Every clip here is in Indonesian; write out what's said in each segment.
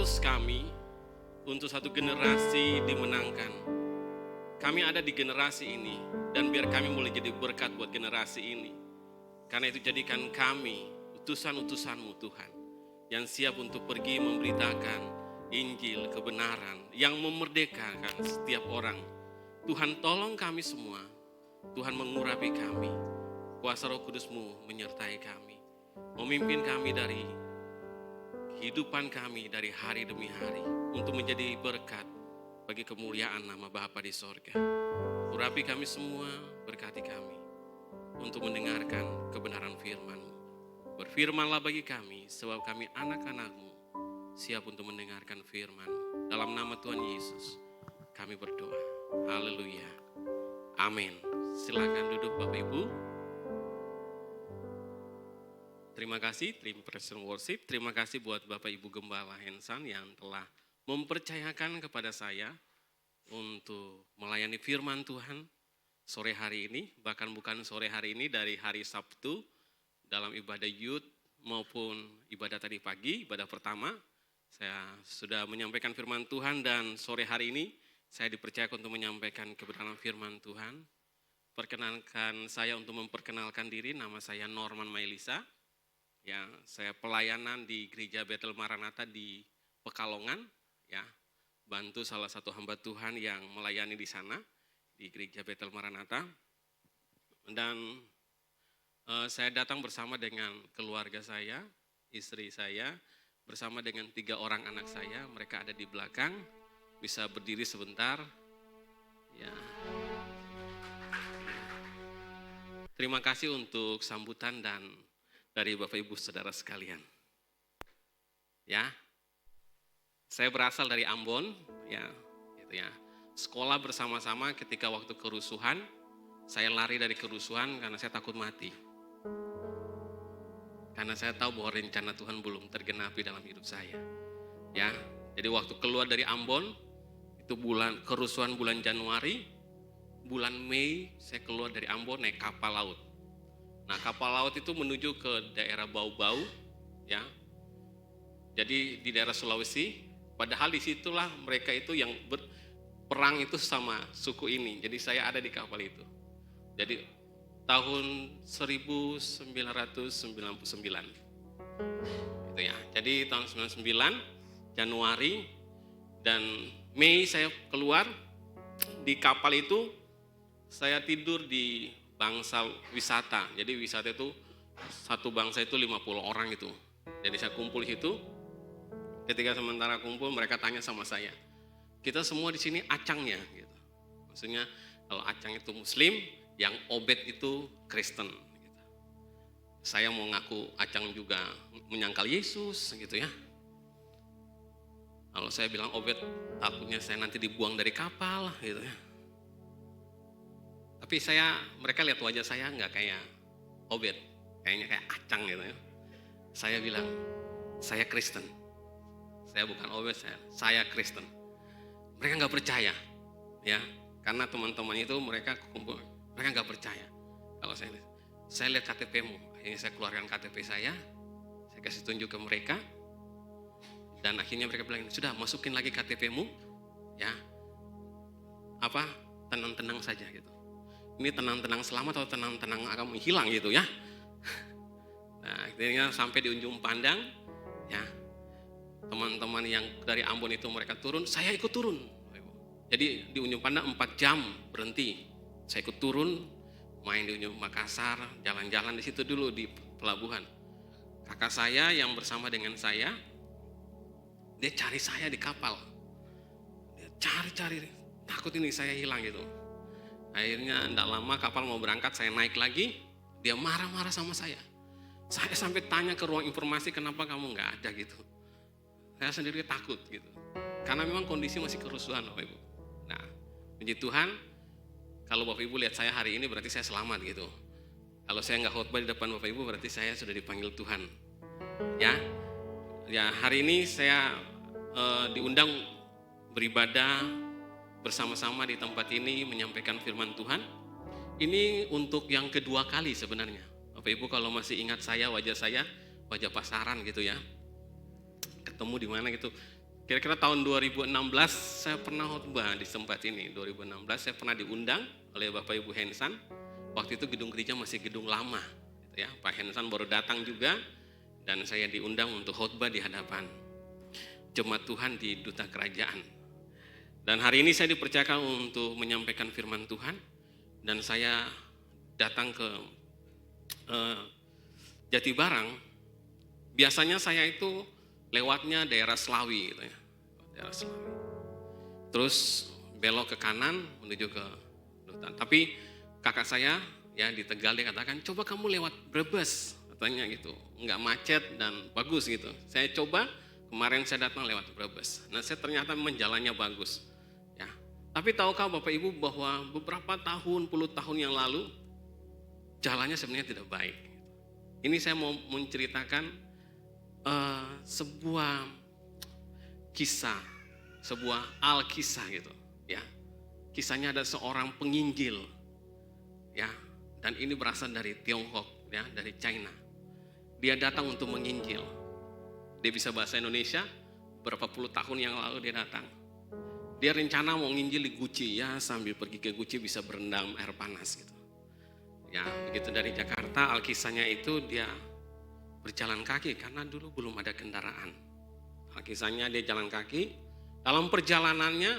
terus kami untuk satu generasi dimenangkan. Kami ada di generasi ini dan biar kami boleh jadi berkat buat generasi ini. Karena itu jadikan kami utusan-utusan-Mu Tuhan yang siap untuk pergi memberitakan Injil kebenaran yang memerdekakan setiap orang. Tuhan tolong kami semua. Tuhan mengurapi kami. Kuasa Roh Kudus-Mu menyertai kami. Memimpin kami dari kehidupan kami dari hari demi hari untuk menjadi berkat bagi kemuliaan nama Bapa di sorga. Urapi kami semua, berkati kami untuk mendengarkan kebenaran firman-Mu. Berfirmanlah bagi kami, sebab kami anak-anak-Mu, siap untuk mendengarkan firman-Mu. Dalam nama Tuhan Yesus, kami berdoa. Haleluya. Amin. Silakan duduk Bapak Ibu. Terima kasih tim Presiden Worship. Terima kasih buat Bapak Ibu Gembala Hensan yang telah mempercayakan kepada saya untuk melayani firman Tuhan sore hari ini. Bahkan bukan sore hari ini, dari hari Sabtu dalam ibadah youth maupun ibadah tadi pagi, ibadah pertama. Saya sudah menyampaikan firman Tuhan dan sore hari ini saya dipercayakan untuk menyampaikan kebenaran firman Tuhan. Perkenalkan saya untuk memperkenalkan diri, nama saya Norman Mailisa. Ya, saya pelayanan di Gereja Bethel Maranatha di Pekalongan, ya. Bantu salah satu hamba Tuhan yang melayani di sana di Gereja Bethel Maranatha. Dan saya datang bersama dengan keluarga saya, istri saya, bersama dengan 3 orang anak saya. Mereka ada di belakang, bisa berdiri sebentar. Ya. Terima kasih untuk sambutan dan dari Bapak Ibu Saudara sekalian. Ya, saya berasal dari Ambon, ya, gitu ya. Sekolah bersama-sama ketika waktu kerusuhan, saya lari dari kerusuhan karena saya takut mati. Karena saya tahu bahwa rencana Tuhan belum tergenapi dalam hidup saya. Ya, jadi waktu keluar dari Ambon, itu kerusuhan bulan Januari, bulan Mei saya keluar dari Ambon naik kapal laut. Nah, kapal laut itu menuju ke daerah Bau-Bau, ya. Jadi di daerah Sulawesi, padahal disitulah mereka itu yang berperang itu sama suku ini. Jadi saya ada di kapal itu. Jadi tahun 1999. Gitu ya. Jadi tahun 99 Januari dan Mei saya keluar di kapal itu, saya tidur di bangsal wisata. Jadi wisata itu satu bangsa itu 50 orang itu. Jadi saya kumpul di situ. Ketika sementara kumpul, mereka tanya sama saya, kita semua di sini acangnya, gitu. Maksudnya kalau acang itu Muslim, yang obet itu Kristen. Gitu. Saya mau ngaku acang juga menyangkal Yesus, gitu ya. Kalau saya bilang obet, takutnya saya nanti dibuang dari kapal, gitu ya. Tapi mereka lihat wajah saya nggak kayak obet, kayaknya kayak acang, gitu ya. Saya bilang, saya Kristen. Saya bukan obet, saya Kristen. Mereka nggak percaya, ya, karena teman-teman itu mereka kumpul, mereka nggak percaya. Kalau saya lihat KTP-mu, akhirnya saya keluarkan KTP saya kasih tunjuk ke mereka, dan akhirnya mereka bilang, sudah masukin lagi KTP-mu, ya, tenang-tenang saja gitu. Ini tenang-tenang selamat atau tenang-tenang akan menghilang gitu ya. Nah, akhirnya sampai di ujung pandang, ya. Teman-teman yang dari Ambon itu mereka turun, saya ikut turun. Jadi di ujung pandang 4 jam berhenti. Saya ikut turun, main di ujung Makassar, jalan-jalan di situ dulu di pelabuhan. Kakak saya yang bersama dengan saya, dia cari saya di kapal. Dia cari, takut ini saya hilang gitu. Akhirnya tidak lama kapal mau berangkat, saya naik lagi, dia marah-marah sama saya. Saya sampai tanya ke ruang informasi, kenapa kamu nggak ada gitu. Saya sendiri takut gitu. Karena memang kondisi masih kerusuhan Bapak Ibu. Nah, puji Tuhan, kalau Bapak Ibu lihat saya hari ini berarti saya selamat gitu. Kalau saya nggak khotbah di depan Bapak Ibu berarti saya sudah dipanggil Tuhan. Ya hari ini saya diundang beribadah bersama-sama di tempat ini menyampaikan firman Tuhan. Ini untuk yang kedua kali sebenarnya. Bapak Ibu kalau masih ingat saya, wajah pasaran gitu ya. Ketemu di mana gitu. Kira-kira tahun 2016 saya pernah khotbah di tempat ini. 2016 saya pernah diundang oleh Bapak Ibu Hensan. Waktu itu gedung gereja masih gedung lama, gitu ya. Pak Hensan baru datang juga dan saya diundang untuk khotbah di hadapan jemaat Tuhan di Duta Kerajaan. Dan hari ini saya dipercayakan untuk menyampaikan firman Tuhan dan saya datang ke Jatibarang. Biasanya saya itu lewatnya daerah Slawi gitu ya. Daerah Slawi. Terus belok ke kanan menuju ke Dutan. Tapi kakak saya ya di Tegal dia katakan, coba kamu lewat Brebes, katanya gitu. Enggak macet dan bagus gitu. Saya coba, kemarin saya datang lewat Brebes. Nah, saya ternyata menjalannya bagus. Ya. Tapi tahukah Bapak Ibu bahwa beberapa tahun, puluh tahun yang lalu jalannya sebenarnya tidak baik. Ini saya mau menceritakan sebuah kisah, sebuah alkisah gitu, ya. Kisahnya ada seorang penginjil, ya, dan ini berasal dari Tiongkok, ya, dari China. Dia datang untuk menginjil. Dia bisa bahasa Indonesia. Berapa puluh tahun yang lalu dia datang. Dia rencana mau nginjil di Guci, ya, sambil pergi ke Guci bisa berendam air panas gitu. Ya, begitu dari Jakarta, alkisahnya itu dia berjalan kaki karena dulu belum ada kendaraan. Kisahnya dia jalan kaki. Dalam perjalanannya,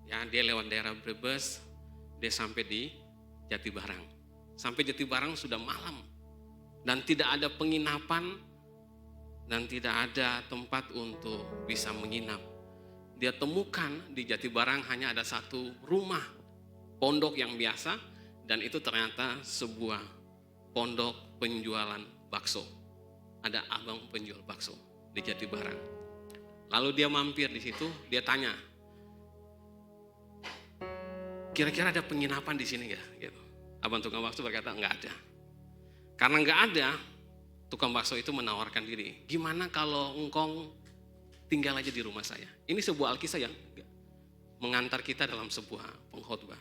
ya dia lewat daerah Brebes, dia sampai di Jatibarang. Sampai Jatibarang sudah malam dan tidak ada penginapan dan tidak ada tempat untuk bisa menginap. Dia temukan di Jatibarang hanya ada satu rumah pondok yang biasa dan itu ternyata sebuah pondok penjualan bakso. Ada abang penjual bakso di Jatibarang. Lalu dia mampir di situ, dia tanya, kira-kira ada penginapan di sini nggak? Gitu. Abang tukang bakso berkata nggak ada. Karena nggak ada, tukang bakso itu menawarkan diri. Gimana kalau engkong tinggal aja di rumah saya? Ini sebuah alkisah yang mengantar kita dalam sebuah pengkhotbah.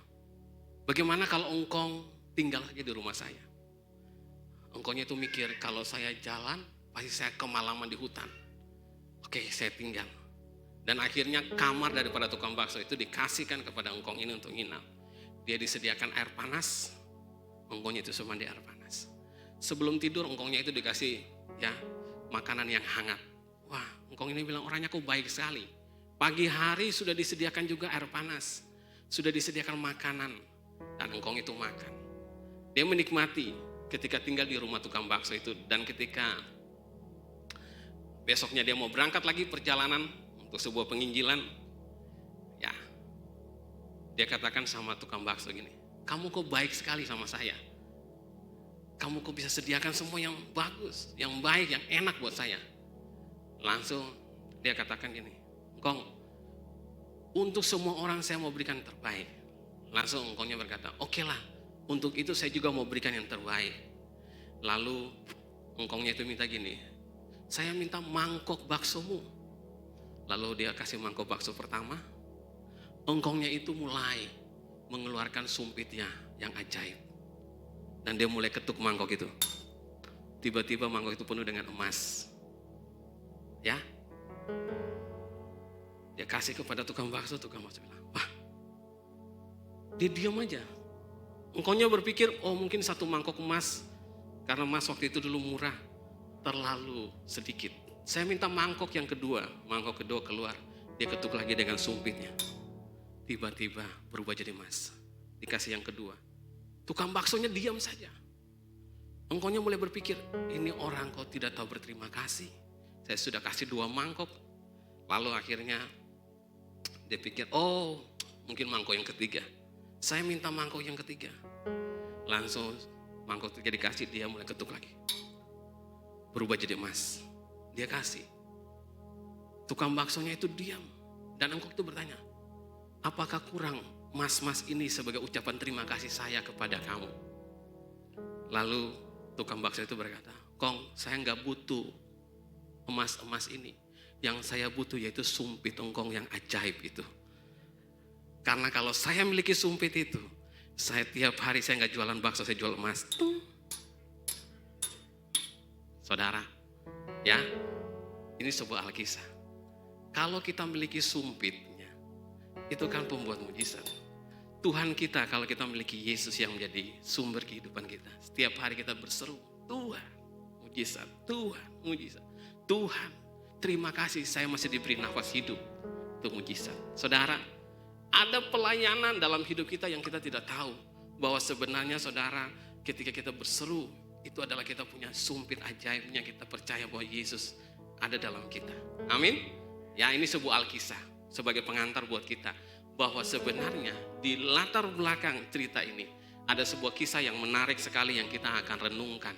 Bagaimana kalau engkong tinggal aja di rumah saya? Engkongnya itu mikir, kalau saya jalan, pasti saya kemalaman di hutan. Oke, saya tinggal. Dan akhirnya kamar daripada tukang bakso itu dikasihkan kepada engkong ini untuk nginap. Dia disediakan air panas, engkongnya itu semua di air panas. Sebelum tidur, engkongnya itu dikasih ya makanan yang hangat. Wah, engkong ini bilang, orangnya kok baik sekali. Pagi hari sudah disediakan juga air panas, sudah disediakan makanan, dan engkong itu makan. Dia menikmati ketika tinggal di rumah tukang bakso itu, dan ketika besoknya dia mau berangkat lagi perjalanan untuk sebuah penginjilan, ya dia katakan sama tukang bakso gini, kamu kok baik sekali sama saya, kamu kok bisa sediakan semua yang bagus, yang baik, yang enak buat saya. Langsung dia katakan gini, engkong, untuk semua orang saya mau berikan yang terbaik. Langsung engkongnya berkata, oke lah, untuk itu saya juga mau berikan yang terbaik. Lalu engkongnya itu minta gini, saya minta mangkok baksomu. Lalu dia kasih mangkok bakso pertama. Engkongnya itu mulai mengeluarkan sumpitnya yang ajaib. Dan dia mulai ketuk mangkok itu. Tiba-tiba mangkok itu penuh dengan emas. Ya. Dia kasih kepada tukang bakso bilang, wah, dia diam aja. Engkongnya berpikir, oh mungkin satu mangkok emas, karena emas waktu itu dulu murah, terlalu sedikit. Saya minta mangkok yang kedua. Mangkok kedua keluar, dia ketuk lagi dengan sumpitnya. Tiba-tiba berubah jadi emas. Dikasih yang kedua. Tukang baksonya diam saja. Engkongnya mulai berpikir, ini orang kok tidak tahu berterima kasih. Saya sudah kasih 2 mangkok. Lalu akhirnya dia pikir, oh mungkin mangkok yang ketiga. Saya minta mangkok yang ketiga. Langsung mangkok ketiga dikasih, dia mulai ketuk lagi. Berubah jadi emas. Dia kasih. Tukang baksonya itu diam. Dan engkau itu bertanya, apakah kurang mas-mas ini sebagai ucapan terima kasih saya kepada kamu? Lalu tukang bakso itu berkata, Kong, saya nggak butuh emas-emas ini. Yang saya butuh yaitu sumpit engkong yang ajaib itu. Karena kalau saya memiliki sumpit itu, saya tiap hari saya nggak jualan bakso, saya jual emas. Saudara, ya, ini sebuah alkisah. Kalau kita memiliki sumpitnya, itu kan pembuat mujizat. Tuhan kita kalau kita memiliki Yesus yang menjadi sumber kehidupan kita. Setiap hari kita berseru, Tuhan, mujizat, Tuhan, mujizat. Tuhan, terima kasih saya masih diberi nafas hidup. Itu mujizat. Saudara, ada pelayanan dalam hidup kita yang kita tidak tahu. Bahwa sebenarnya saudara, ketika kita berseru, itu adalah kita punya sumpit ajaibnya. Kita percaya bahwa Yesus ada dalam kita. Amin. Ya, ini sebuah Alkisah sebagai pengantar buat kita. Bahwa sebenarnya di latar belakang cerita ini ada sebuah kisah yang menarik sekali yang kita akan renungkan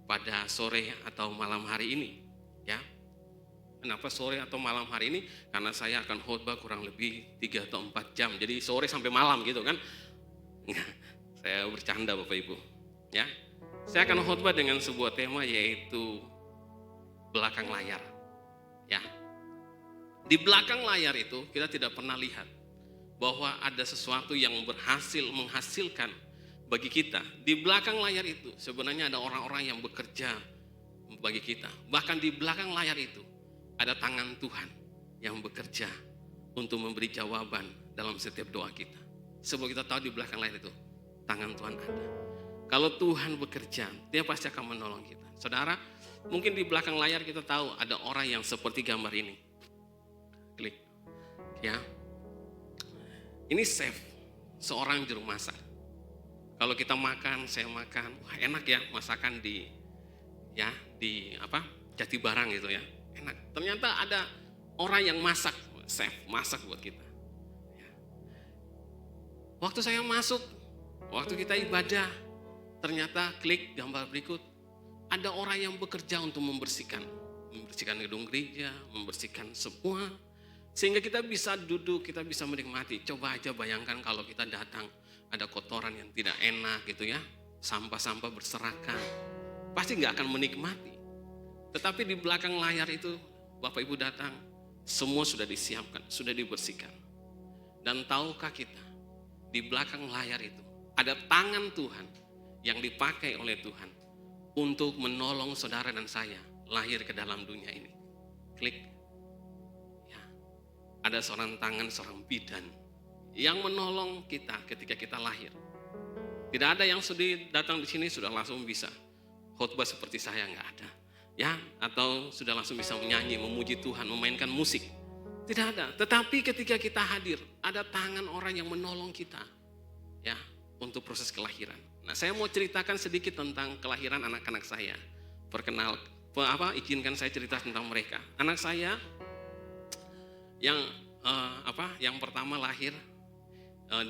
pada sore atau malam hari ini. Ya, kenapa sore atau malam hari ini? Karena saya akan khotbah kurang lebih 3 atau 4 jam. Jadi sore sampai malam gitu kan. Saya bercanda Bapak Ibu. Ya, saya akan khotbah dengan sebuah tema yaitu belakang layar. Ya, di belakang layar itu kita tidak pernah lihat bahwa ada sesuatu yang berhasil menghasilkan bagi kita. Di belakang layar itu sebenarnya ada orang-orang yang bekerja bagi kita. Bahkan di belakang layar itu ada tangan Tuhan yang bekerja untuk memberi jawaban dalam setiap doa kita. Sebab kita tahu di belakang layar itu tangan Tuhan ada. Kalau Tuhan bekerja, Dia pasti akan menolong kita. Saudara, mungkin di belakang layar kita tahu ada orang yang seperti gambar ini. Klik. Ya. Ini chef, seorang juru masak. Kalau kita makan, saya makan, wah enak ya masakan di Jati Barang gitu ya. Enak. Ternyata ada orang yang masak, chef masak buat kita. Ya. Waktu saya masuk, waktu kita ibadah, ternyata klik gambar berikut, ada orang yang bekerja untuk membersihkan gedung gereja, membersihkan semua, sehingga kita bisa duduk, kita bisa menikmati. Coba aja bayangkan kalau kita datang, ada kotoran yang tidak enak gitu ya, sampah-sampah berserakan, pasti nggak akan menikmati. Tetapi di belakang layar itu, Bapak Ibu datang, semua sudah disiapkan, sudah dibersihkan. Dan tahukah kita, di belakang layar itu, ada tangan Tuhan yang dipakai oleh Tuhan untuk menolong saudara dan saya lahir ke dalam dunia ini. Klik. Ya. Ada seorang tangan, seorang bidan yang menolong kita ketika kita lahir. Tidak ada yang sudah datang di sini sudah langsung bisa khotbah seperti saya, nggak ada. Ya, atau sudah langsung bisa menyanyi, memuji Tuhan, memainkan musik. Tidak ada. Tetapi ketika kita hadir, ada tangan orang yang menolong kita. Ya, untuk proses kelahiran. Nah, saya mau ceritakan sedikit tentang kelahiran anak-anak saya. Izinkan saya cerita tentang mereka. Anak saya yang pertama lahir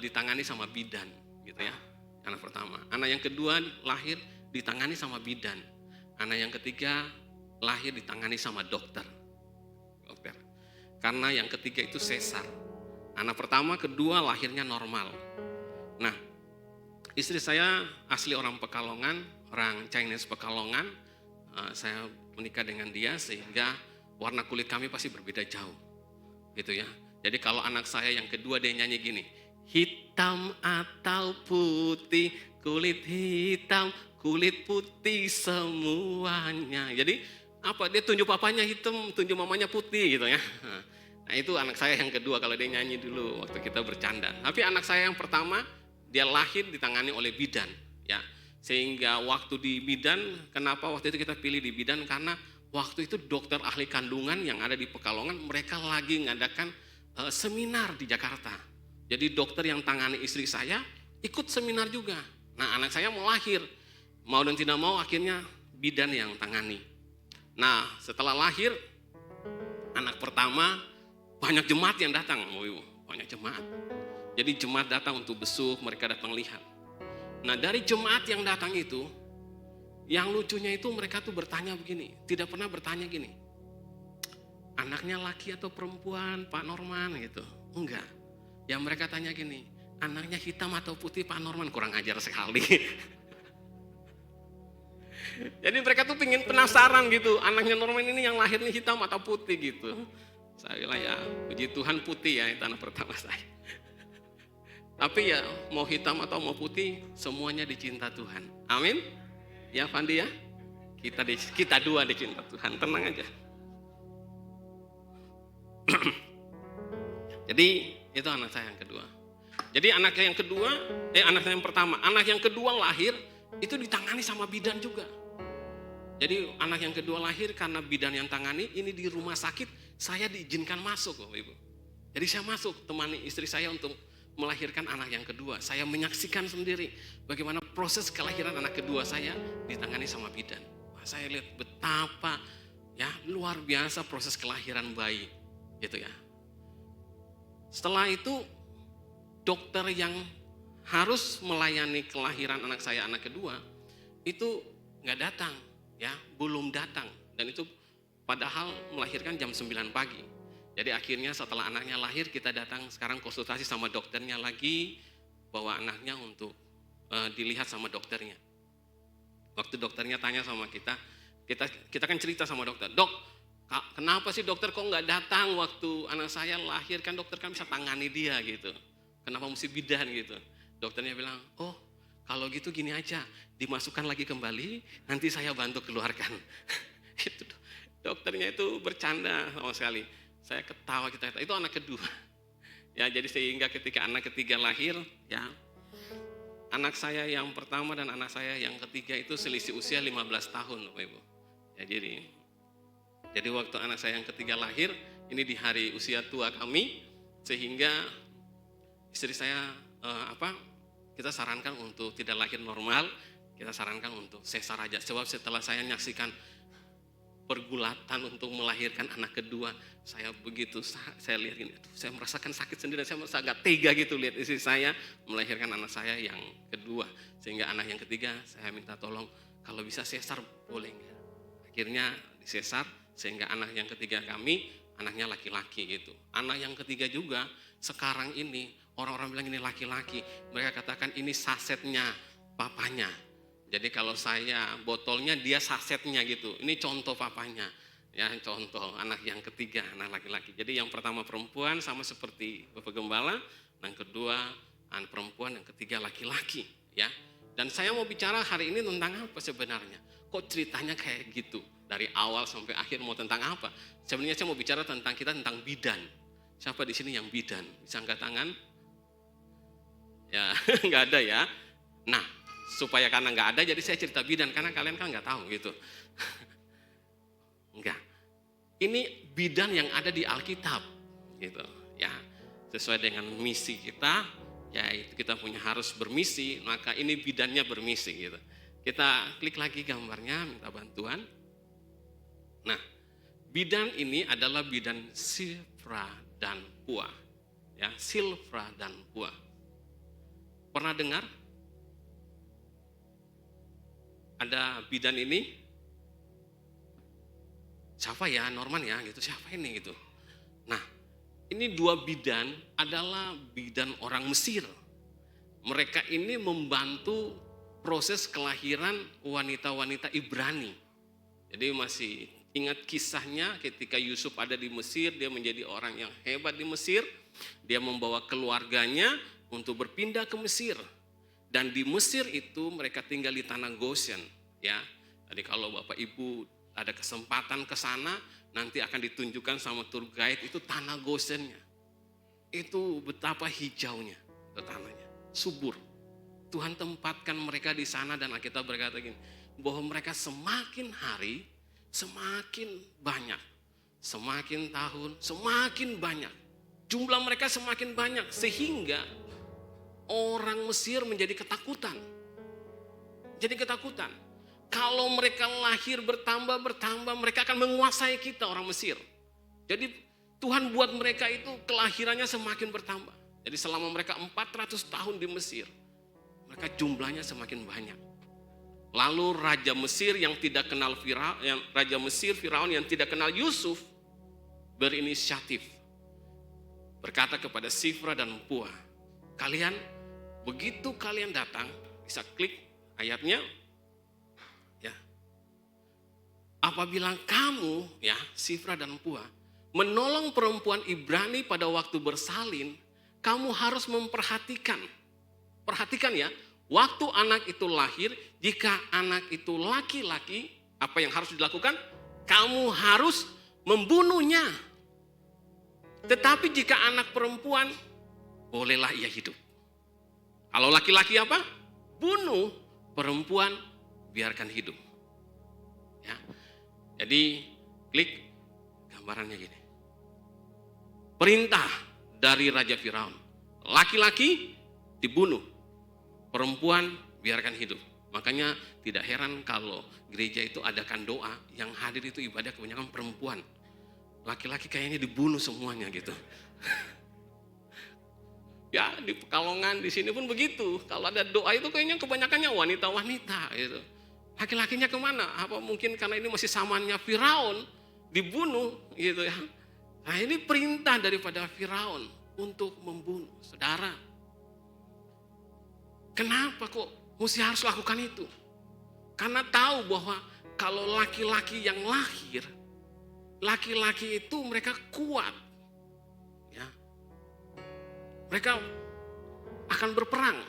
ditangani sama bidan, gitu ya. Anak pertama. Anak yang kedua lahir ditangani sama bidan. Anak yang ketiga lahir ditangani sama dokter. Karena yang ketiga itu sesar. Anak pertama, kedua lahirnya normal. Nah, istri saya asli orang Pekalongan, orang Chinese Pekalongan. Saya menikah dengan dia sehingga warna kulit kami pasti berbeda jauh, gitu ya. Jadi kalau anak saya yang kedua dia nyanyi gini, hitam atau putih, kulit hitam, kulit putih semuanya. Jadi dia tunjuk papanya hitam, tunjuk mamanya putih gitu ya. Nah itu anak saya yang kedua kalau dia nyanyi dulu waktu kita bercanda. Tapi anak saya yang pertama dia lahir ditangani oleh bidan, ya. Sehingga waktu di bidan, kenapa waktu itu kita pilih di bidan? Karena waktu itu dokter ahli kandungan yang ada di Pekalongan, mereka lagi ngadakan seminar di Jakarta. Jadi dokter yang tangani istri saya ikut seminar juga. Nah anak saya mau lahir, mau dan tidak mau akhirnya bidan yang tangani. Nah setelah lahir, anak pertama banyak jemaat yang datang, banyak jemaat. Jadi jemaat datang untuk besuk, mereka datang lihat. Nah dari jemaat yang datang itu, yang lucunya itu mereka tuh bertanya begini, tidak pernah bertanya gini, anaknya laki atau perempuan Pak Norman gitu, enggak. Yang mereka tanya gini, anaknya hitam atau putih Pak Norman, kurang ajar sekali. Jadi mereka tuh pengen penasaran gitu, anaknya Norman ini yang lahirnya hitam atau putih gitu. Saya bilang ya, puji Tuhan putih ya, itu anak pertama saya. Tapi ya mau hitam atau mau putih, semuanya dicinta Tuhan. Amin. Ya Fandi ya, kita dua dicinta Tuhan, tenang aja. Jadi itu anak saya yang kedua. Jadi anak yang pertama, anak yang kedua lahir itu ditangani sama bidan juga. Jadi anak yang kedua lahir karena bidan yang tangani, ini di rumah sakit saya diizinkan masuk Bapak Ibu. Jadi saya masuk temani istri saya untuk melahirkan anak yang kedua. Saya menyaksikan sendiri bagaimana proses kelahiran anak kedua saya ditangani sama bidan. Wah, saya lihat betapa ya luar biasa proses kelahiran bayi gitu ya. Setelah itu dokter yang harus melayani kelahiran anak saya anak kedua itu nggak datang ya, belum datang, dan itu padahal melahirkan jam 9 pagi. Jadi akhirnya setelah anaknya lahir kita datang sekarang konsultasi sama dokternya lagi, bawa anaknya untuk dilihat sama dokternya. Waktu dokternya tanya sama kita kan cerita sama dokter, "Dok, kenapa sih dokter kok nggak datang waktu anak saya lahir, kan dokter kan bisa tangani dia gitu. Kenapa mesti bidan gitu?" Dokternya bilang, "Oh, kalau gitu gini aja, dimasukkan lagi kembali, nanti saya bantu keluarkan." Itu dokternya itu bercanda sama sekali. Saya ketawa, itu anak kedua. Ya, jadi sehingga ketika anak ketiga lahir, ya anak saya yang pertama dan anak saya yang ketiga itu selisih usia 15 tahun, Bapak Ibu. Ya, jadi waktu anak saya yang ketiga lahir, ini di hari usia tua kami, sehingga istri saya kita sarankan untuk tidak lahir normal, kita sarankan untuk sesar aja. Sebab setelah saya menyaksikan pergulatan untuk melahirkan anak kedua, saya lihat ini, saya merasakan sakit sendiri, saya merasa agak tega gitu lihat istri saya melahirkan anak saya yang kedua. Sehingga anak yang ketiga saya minta tolong kalau bisa sesar boleh nggak? Akhirnya disesar sehingga anak yang ketiga kami anaknya laki-laki gitu. Anak yang ketiga juga sekarang ini orang-orang bilang ini laki-laki, mereka katakan ini sasetnya papanya. Jadi kalau saya botolnya, dia sasetnya gitu. Ini contoh papanya, ya contoh anak yang ketiga, anak laki-laki. Jadi yang pertama perempuan sama seperti Bapak Gembala, yang kedua anak perempuan, yang ketiga laki-laki, ya. Dan saya mau bicara hari ini tentang apa sebenarnya? Kok ceritanya kayak gitu? Dari awal sampai akhir mau tentang apa? Sebenarnya saya mau bicara tentang bidan. Siapa di sini yang bidan? Bisa angkat tangan? Ya, nggak ada ya. Nah, supaya karena nggak ada, jadi saya cerita bidan karena kalian kan nggak tahu gitu. Enggak. Ini bidan yang ada di Alkitab, gitu. Ya, sesuai dengan misi kita, yaitu kita harus bermisi, maka ini bidannya bermisi gitu. Kita klik lagi gambarnya, minta bantuan. Nah, bidan ini adalah bidan Silfra dan Pua, ya Silfra dan Pua. Pernah dengar? Ada bidan ini, siapa ya, Norman ya gitu, siapa ini gitu. Nah, ini dua bidan adalah bidan orang Mesir. Mereka ini membantu proses kelahiran wanita-wanita Ibrani. Jadi masih ingat kisahnya ketika Yusuf ada di Mesir, dia menjadi orang yang hebat di Mesir. Dia membawa keluarganya untuk berpindah ke Mesir. Dan di Mesir itu mereka tinggal di tanah Goshen, ya. Jadi kalau Bapak Ibu ada kesempatan ke sana, nanti akan ditunjukkan sama tour guide itu tanah Goshennya. Itu betapa hijaunya tanahnya, subur. Tuhan tempatkan mereka di sana dan kita berkata gini, bahwa mereka semakin hari semakin banyak, semakin tahun semakin banyak. Jumlah mereka semakin banyak sehingga orang Mesir menjadi ketakutan. Jadi ketakutan. Kalau mereka lahir bertambah, mereka akan menguasai kita orang Mesir. Jadi Tuhan buat mereka itu kelahirannya semakin bertambah. Jadi selama mereka 400 tahun di Mesir, mereka jumlahnya semakin banyak. Lalu Raja Mesir yang tidak kenal Firaun yang tidak kenal Yusuf berinisiatif. Berkata kepada Silfra dan Pua, begitu kalian datang, bisa klik ayatnya, ya. Apabila kamu, ya Silfra dan Pua, menolong perempuan Ibrani pada waktu bersalin, kamu harus perhatikan ya, waktu anak itu lahir, jika anak itu laki-laki, apa yang harus dilakukan? Kamu harus membunuhnya. Tetapi jika anak perempuan, bolehlah ia hidup. Kalau laki-laki apa? Bunuh, perempuan biarkan hidup. Ya. Jadi klik gambarannya gini. Perintah dari Raja Firaun. Laki-laki dibunuh, perempuan biarkan hidup. Makanya tidak heran kalau gereja itu adakan doa, yang hadir itu ibadah kebanyakan perempuan. Laki-laki kayaknya dibunuh semuanya gitu. Ya di Pekalongan di sini pun begitu. Kalau ada doa itu kayaknya kebanyakannya wanita-wanita gitu. Laki-lakinya kemana? Apa mungkin karena ini masih zamannya Firaun dibunuh gitu ya. Nah ini perintah daripada Firaun untuk membunuh. Saudara, kenapa kok mesti harus lakukan itu? Karena tahu bahwa kalau laki-laki yang lahir, laki-laki itu mereka kuat. Ya. Mereka akan berperang.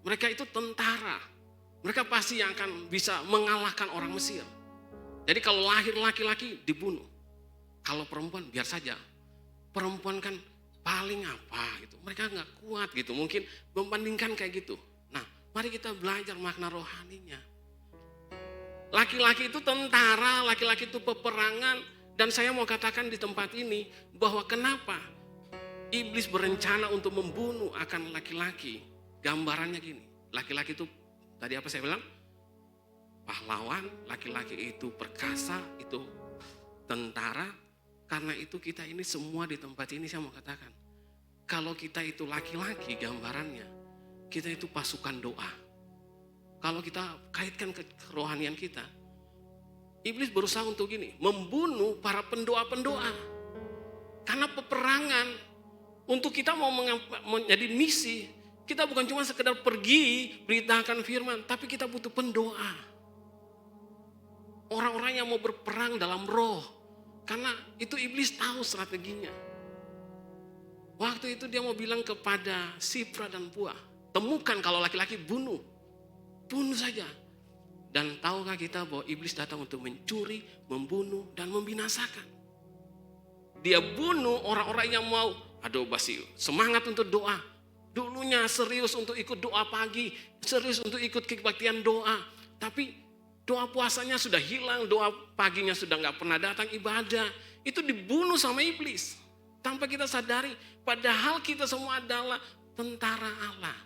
Mereka itu tentara. Mereka pasti yang akan bisa mengalahkan orang Mesir. Jadi kalau lahir laki-laki dibunuh. Kalau perempuan biar saja. Perempuan kan paling apa gitu. Mereka nggak kuat gitu. Mungkin membandingkan kayak gitu. Nah, mari kita belajar makna rohaninya. Laki-laki itu tentara, laki-laki itu peperangan. Dan saya mau katakan di tempat ini bahwa kenapa iblis berencana untuk membunuh akan laki-laki. Gambarannya gini. Laki-laki itu tadi apa saya bilang? Pahlawan, laki-laki itu perkasa, itu tentara. Karena itu kita ini semua di tempat ini saya mau katakan. Kalau kita itu laki-laki gambarannya, kita itu pasukan doa. Kalau kita kaitkan ke kerohanian kita, iblis berusaha untuk gini, membunuh para pendoa-pendoa. Karena peperangan, untuk kita mau menjadi misi, kita bukan cuma sekedar pergi beritakan firman, tapi kita butuh pendoa. Orang-orang yang mau berperang dalam roh. Karena itu iblis tahu strateginya. Waktu itu dia mau bilang kepada Sifra dan Pua, temukan kalau laki-laki bunuh. Bunuh saja. Dan tahukah kita bahwa iblis datang untuk mencuri, membunuh, dan membinasakan. Dia bunuh orang-orang yang mau, semangat untuk doa. Dulunya serius untuk ikut doa pagi, serius untuk ikut kebaktian doa. Tapi doa puasanya sudah hilang, doa paginya sudah gak pernah datang ibadah. Itu dibunuh sama iblis. Tanpa kita sadari, padahal kita semua adalah tentara Allah.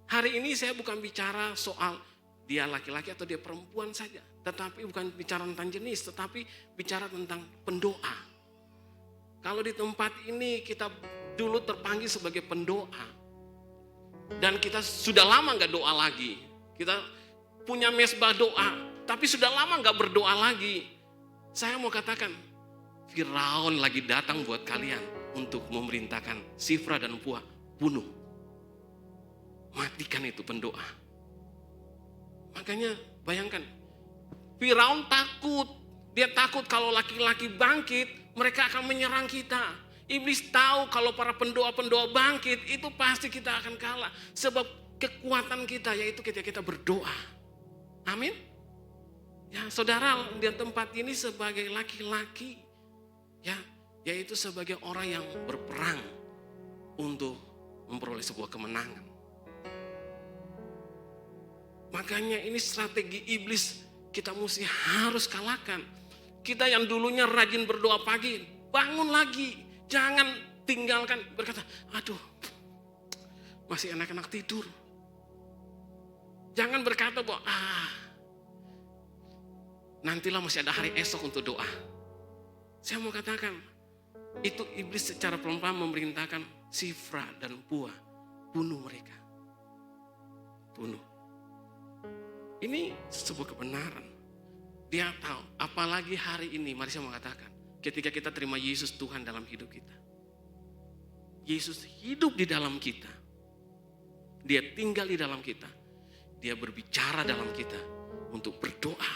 Hari ini saya bukan bicara soal dia laki-laki atau dia perempuan saja. Tetapi bukan bicara tentang jenis, tetapi bicara tentang pendoa. Kalau di tempat ini kita dulu terpanggil sebagai pendoa. Dan kita sudah lama gak doa lagi. Kita punya mesbah doa, tapi sudah lama gak berdoa lagi. Saya mau katakan, Firaun lagi datang buat kalian untuk memerintahkan Sifra dan Pua, bunuh. Matikan itu pendoa. Makanya bayangkan, Firaun takut. Dia takut kalau laki-laki bangkit, mereka akan menyerang kita. Iblis tahu kalau para pendoa-pendoa bangkit, itu pasti kita akan kalah. Sebab kekuatan kita yaitu ketika kita berdoa. Amin. Ya, saudara di tempat ini sebagai laki-laki, ya, yaitu sebagai orang yang berperang untuk memperoleh sebuah kemenangan. Makanya ini strategi iblis kita mesti harus kalahkan. Kita yang dulunya rajin berdoa pagi, bangun lagi. Jangan tinggalkan berkata, aduh masih enak-enak tidur. Jangan berkata bahwa nantilah masih ada hari esok untuk doa. Saya mau katakan, itu iblis secara pelan-pelan memerintahkan Sifra dan Pua, bunuh mereka. Bunuh. Ini sebuah kebenaran. Dia tahu, apalagi hari ini, mari saya mau katakan, ketika kita terima Yesus Tuhan dalam hidup kita. Yesus hidup di dalam kita. Dia tinggal di dalam kita. Dia berbicara dalam kita untuk berdoa,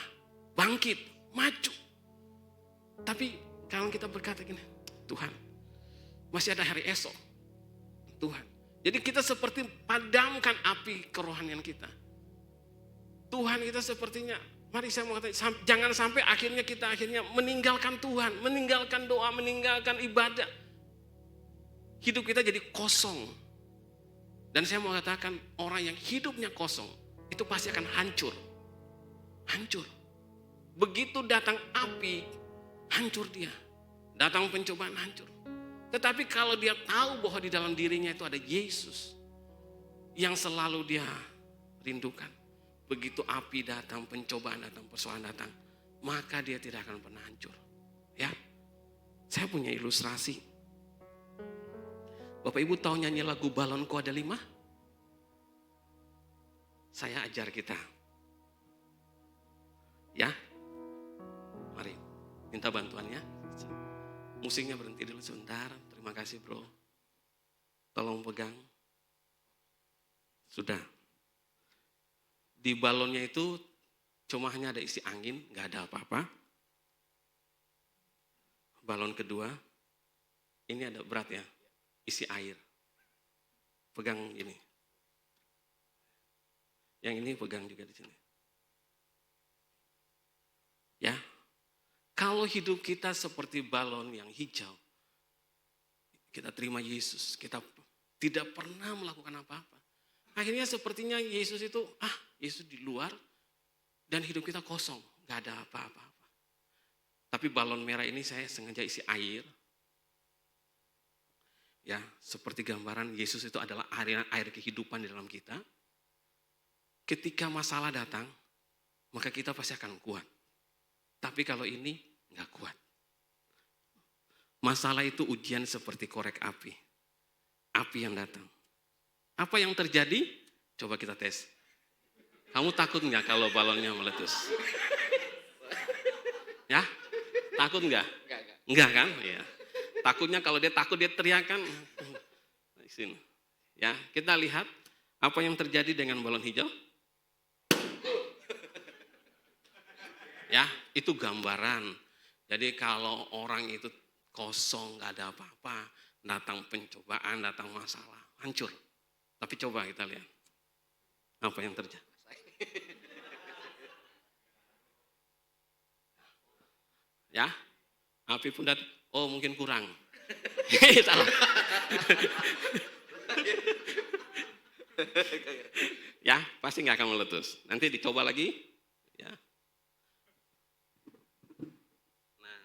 bangkit, maju. Tapi kalau kita berkata gini, Tuhan, masih ada hari esok. Tuhan. Jadi kita seperti padamkan api kerohanian kita. Tuhan kita sepertinya, mari saya mau katakan, jangan sampai akhirnya kita meninggalkan Tuhan, meninggalkan doa, meninggalkan ibadah. hidup kita jadi kosong. Dan saya mau katakan, orang yang hidupnya kosong, itu pasti akan hancur. Hancur. Begitu datang api, hancur dia. Datang pencobaan, hancur. Tetapi kalau dia tahu bahwa di dalam dirinya itu ada Yesus yang selalu dia rindukan. Begitu api datang, pencobaan datang, persoalan datang, maka dia tidak akan pernah hancur. Ya, saya punya ilustrasi. Bapak Ibu tahu nyanyi lagu Balonku Ada 5? Saya ajar kita. Ya, mari minta bantuannya. Musiknya berhenti dulu sebentar. Terima kasih bro. Tolong pegang. Sudah. Di balonnya itu cuma hanya ada isi angin, nggak ada apa-apa. Balon kedua, ini ada berat ya, isi air. Pegang ini. Yang ini pegang juga di sini. Ya, kalau hidup kita seperti balon yang hijau, kita terima Yesus, kita tidak pernah melakukan apa-apa. Akhirnya sepertinya Yesus itu, Yesus di luar dan hidup kita kosong, gak ada apa-apa. Tapi balon merah ini saya sengaja isi air. Ya, seperti gambaran Yesus itu adalah air kehidupan di dalam kita. Ketika masalah datang, maka kita pasti akan kuat. Tapi kalau ini gak kuat. Masalah itu ujian seperti korek api. Api yang datang. Apa yang terjadi? Coba kita tes. Kamu takut nggak kalau balonnya meletus? Ya? Takut nggak? Enggak kan? Ya. Takutnya kalau dia takut dia teriakan. Di sini. Ya, kita lihat apa yang terjadi dengan balon hijau. Ya, itu gambaran. Jadi kalau orang itu kosong, nggak ada apa-apa, datang pencobaan, datang masalah, hancur. Tapi coba kita lihat apa yang terjadi. Ya, api pun datang. Oh mungkin kurang. Salah. Ya, pasti nggak akan meletus. Nanti dicoba lagi. Ya. Nah,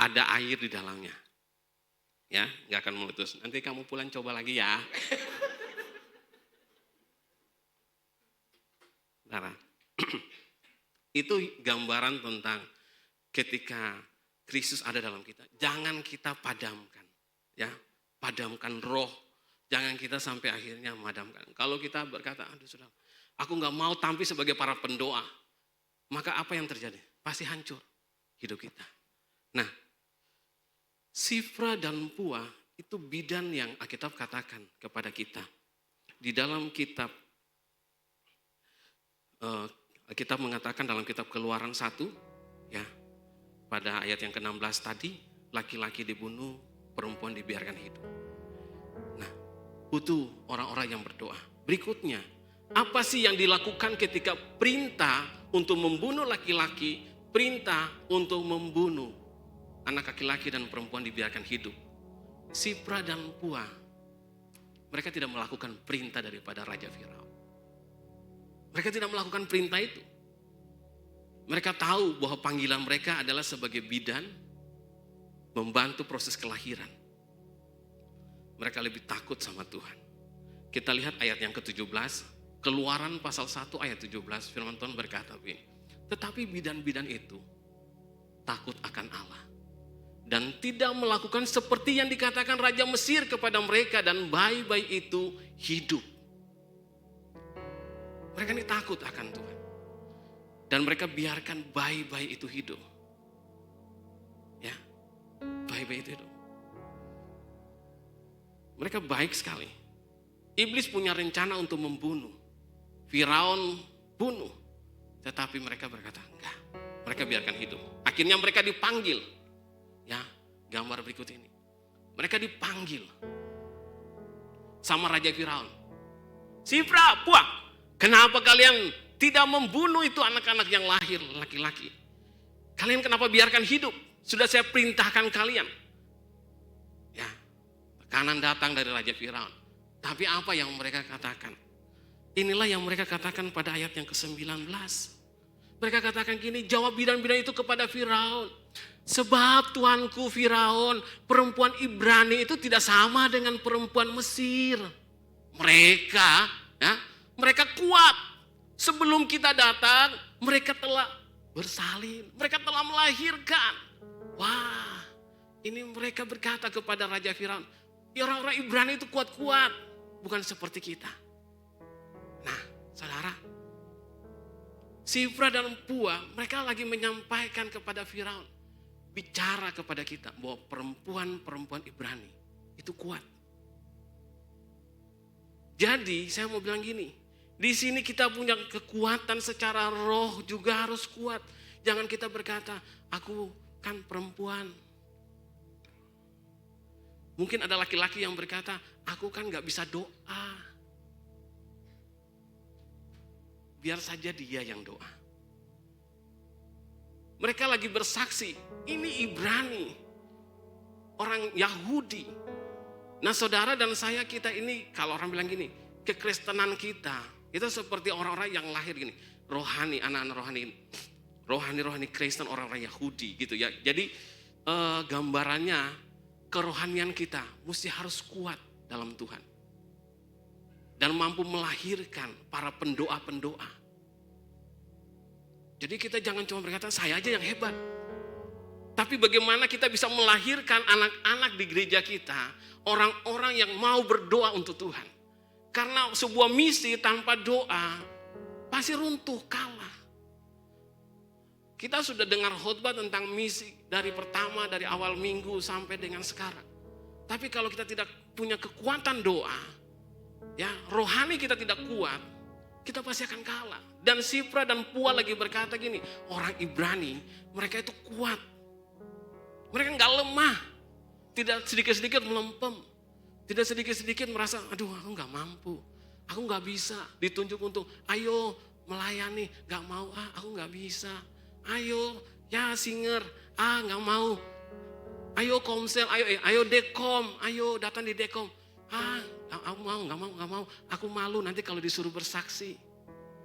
ada air di dalamnya. Ya, nggak akan meletus. Nanti kamu pulang coba lagi ya. Saudara, itu gambaran tentang ketika Kristus ada dalam kita. Jangan kita padamkan, ya, padamkan roh. Jangan kita sampai akhirnya memadamkan. Kalau kita berkata, aduh saudara, aku nggak mau tampil sebagai para pendoa, maka apa yang terjadi? Pasti hancur hidup kita. Nah, Sifra dan Pua itu bidan yang Alkitab katakan kepada kita. Di dalam kitab, Alkitab mengatakan dalam kitab Keluaran 1, ya, pada ayat yang ke-16 tadi, laki-laki dibunuh, perempuan dibiarkan hidup. Nah, butuh orang-orang yang berdoa. Berikutnya, apa sih yang dilakukan ketika perintah untuk membunuh laki-laki, perintah untuk membunuh anak laki-laki dan perempuan dibiarkan hidup? Sifra dan Pua, mereka tidak melakukan perintah daripada Raja Firaun. Mereka tidak melakukan perintah itu. Mereka tahu bahwa panggilan mereka adalah sebagai bidan, membantu proses kelahiran. Mereka lebih takut sama Tuhan. Kita lihat ayat yang ke-17, Keluaran pasal 1 ayat 17, firman Tuhan berkata begini, tetapi bidan-bidan itu takut akan Allah dan tidak melakukan seperti yang dikatakan Raja Mesir kepada mereka, dan bayi-bayi itu hidup. Mereka ini takut akan Tuhan. Dan mereka biarkan bayi-bayi itu hidup. Ya, bayi-bayi itu hidup. Mereka baik sekali. Iblis punya rencana untuk membunuh. Firaun bunuh. Tetapi mereka berkata, enggak. Mereka biarkan hidup. Akhirnya mereka dipanggil. Ya, gambar berikut ini. Mereka dipanggil sama Raja Firaun. Sifra, Pua, kenapa kalian tidak membunuh itu anak-anak yang lahir laki-laki? Kalian kenapa biarkan hidup? Sudah saya perintahkan kalian. Ya, Kanan datang dari Raja Firaun. Tapi apa yang mereka katakan? Inilah yang mereka katakan pada ayat yang ke-19. Mereka katakan gini, jawab bidan-bidan itu kepada Firaun. Sebab tuanku Firaun, perempuan Ibrani itu tidak sama dengan perempuan Mesir. Mereka kuat. Sebelum kita datang, mereka telah bersalin. Mereka telah melahirkan. Wah, ini mereka berkata kepada Raja Firaun, ya orang-orang Ibrani itu kuat-kuat. Bukan seperti kita. Nah, saudara, Sifra dan Pua, mereka lagi menyampaikan kepada Firaun, bicara kepada kita bahwa perempuan-perempuan Ibrani itu kuat. Jadi saya mau bilang gini, di sini kita punya kekuatan secara roh juga harus kuat. Jangan kita berkata, aku kan perempuan. Mungkin ada laki-laki yang berkata, aku kan gak bisa doa. Biar saja dia yang doa. Mereka lagi bersaksi, ini Ibrani, orang Yahudi. Nah saudara dan saya, kita ini, kalau orang bilang gini, kekristenan kita, itu seperti orang-orang yang lahir gini, rohani, anak-anak rohani ini. Rohani Kristen, orang-orang Yahudi gitu ya. Jadi gambarannya, kerohanian kita mesti harus kuat dalam Tuhan. Dan mampu melahirkan para pendoa-pendoa. Jadi kita jangan cuma berkata, saya aja yang hebat. Tapi bagaimana kita bisa melahirkan anak-anak di gereja kita, orang-orang yang mau berdoa untuk Tuhan. Karena sebuah misi tanpa doa, pasti runtuh, kalah. Kita sudah dengar khotbah tentang misi dari awal minggu sampai dengan sekarang. Tapi kalau kita tidak punya kekuatan doa, ya, rohani kita tidak kuat, kita pasti akan kalah. Dan Sifra dan Pua lagi berkata gini, orang Ibrani, mereka itu kuat. Mereka enggak lemah. Tidak sedikit-sedikit melempem. Tidak sedikit-sedikit merasa, aduh aku enggak mampu. Aku enggak bisa ditunjuk untuk, ayo melayani. Enggak mau, aku enggak bisa. Ayo, ya singer, enggak mau. Ayo komsel, ayo dekom, ayo datang di dekom. Aku nggak mau. Aku malu nanti kalau disuruh bersaksi.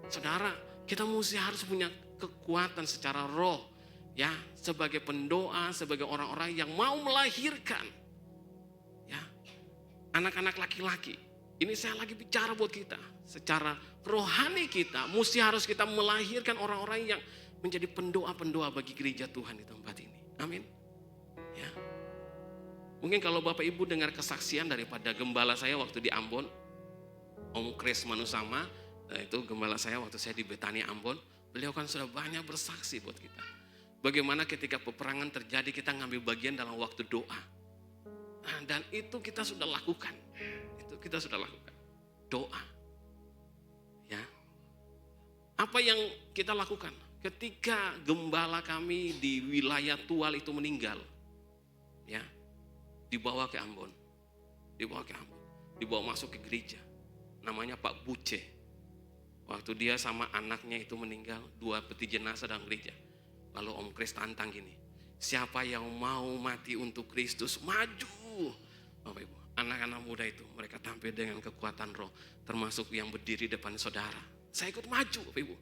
Saudara, kita harus punya kekuatan secara roh, ya, sebagai pendoa, sebagai orang-orang yang mau melahirkan, ya, anak-anak laki-laki. Ini saya lagi bicara buat kita, secara rohani kita, harus kita melahirkan orang-orang yang menjadi pendoa-pendoa bagi gereja Tuhan di tempat ini. Amin. Ya. Mungkin kalau Bapak Ibu dengar kesaksian daripada gembala saya waktu di Ambon, Om Kris Manusama, itu gembala saya waktu saya di Betania Ambon, beliau kan sudah banyak bersaksi buat kita. Bagaimana ketika peperangan terjadi kita ngambil bagian dalam waktu doa. Nah, dan itu kita sudah lakukan. Doa. Ya. Apa yang kita lakukan? Ketika gembala kami di wilayah Tual itu meninggal, ya, dibawa ke Ambon, dibawa masuk ke gereja, namanya Pak Buce. Waktu dia sama anaknya itu meninggal, 2 peti jenazah dalam gereja. Lalu Om Kris tantang gini, siapa yang mau mati untuk Kristus, maju. Bapak Ibu, anak-anak muda itu, mereka tampil dengan kekuatan roh, termasuk yang berdiri depan saudara. Saya ikut maju, Bapak Ibu.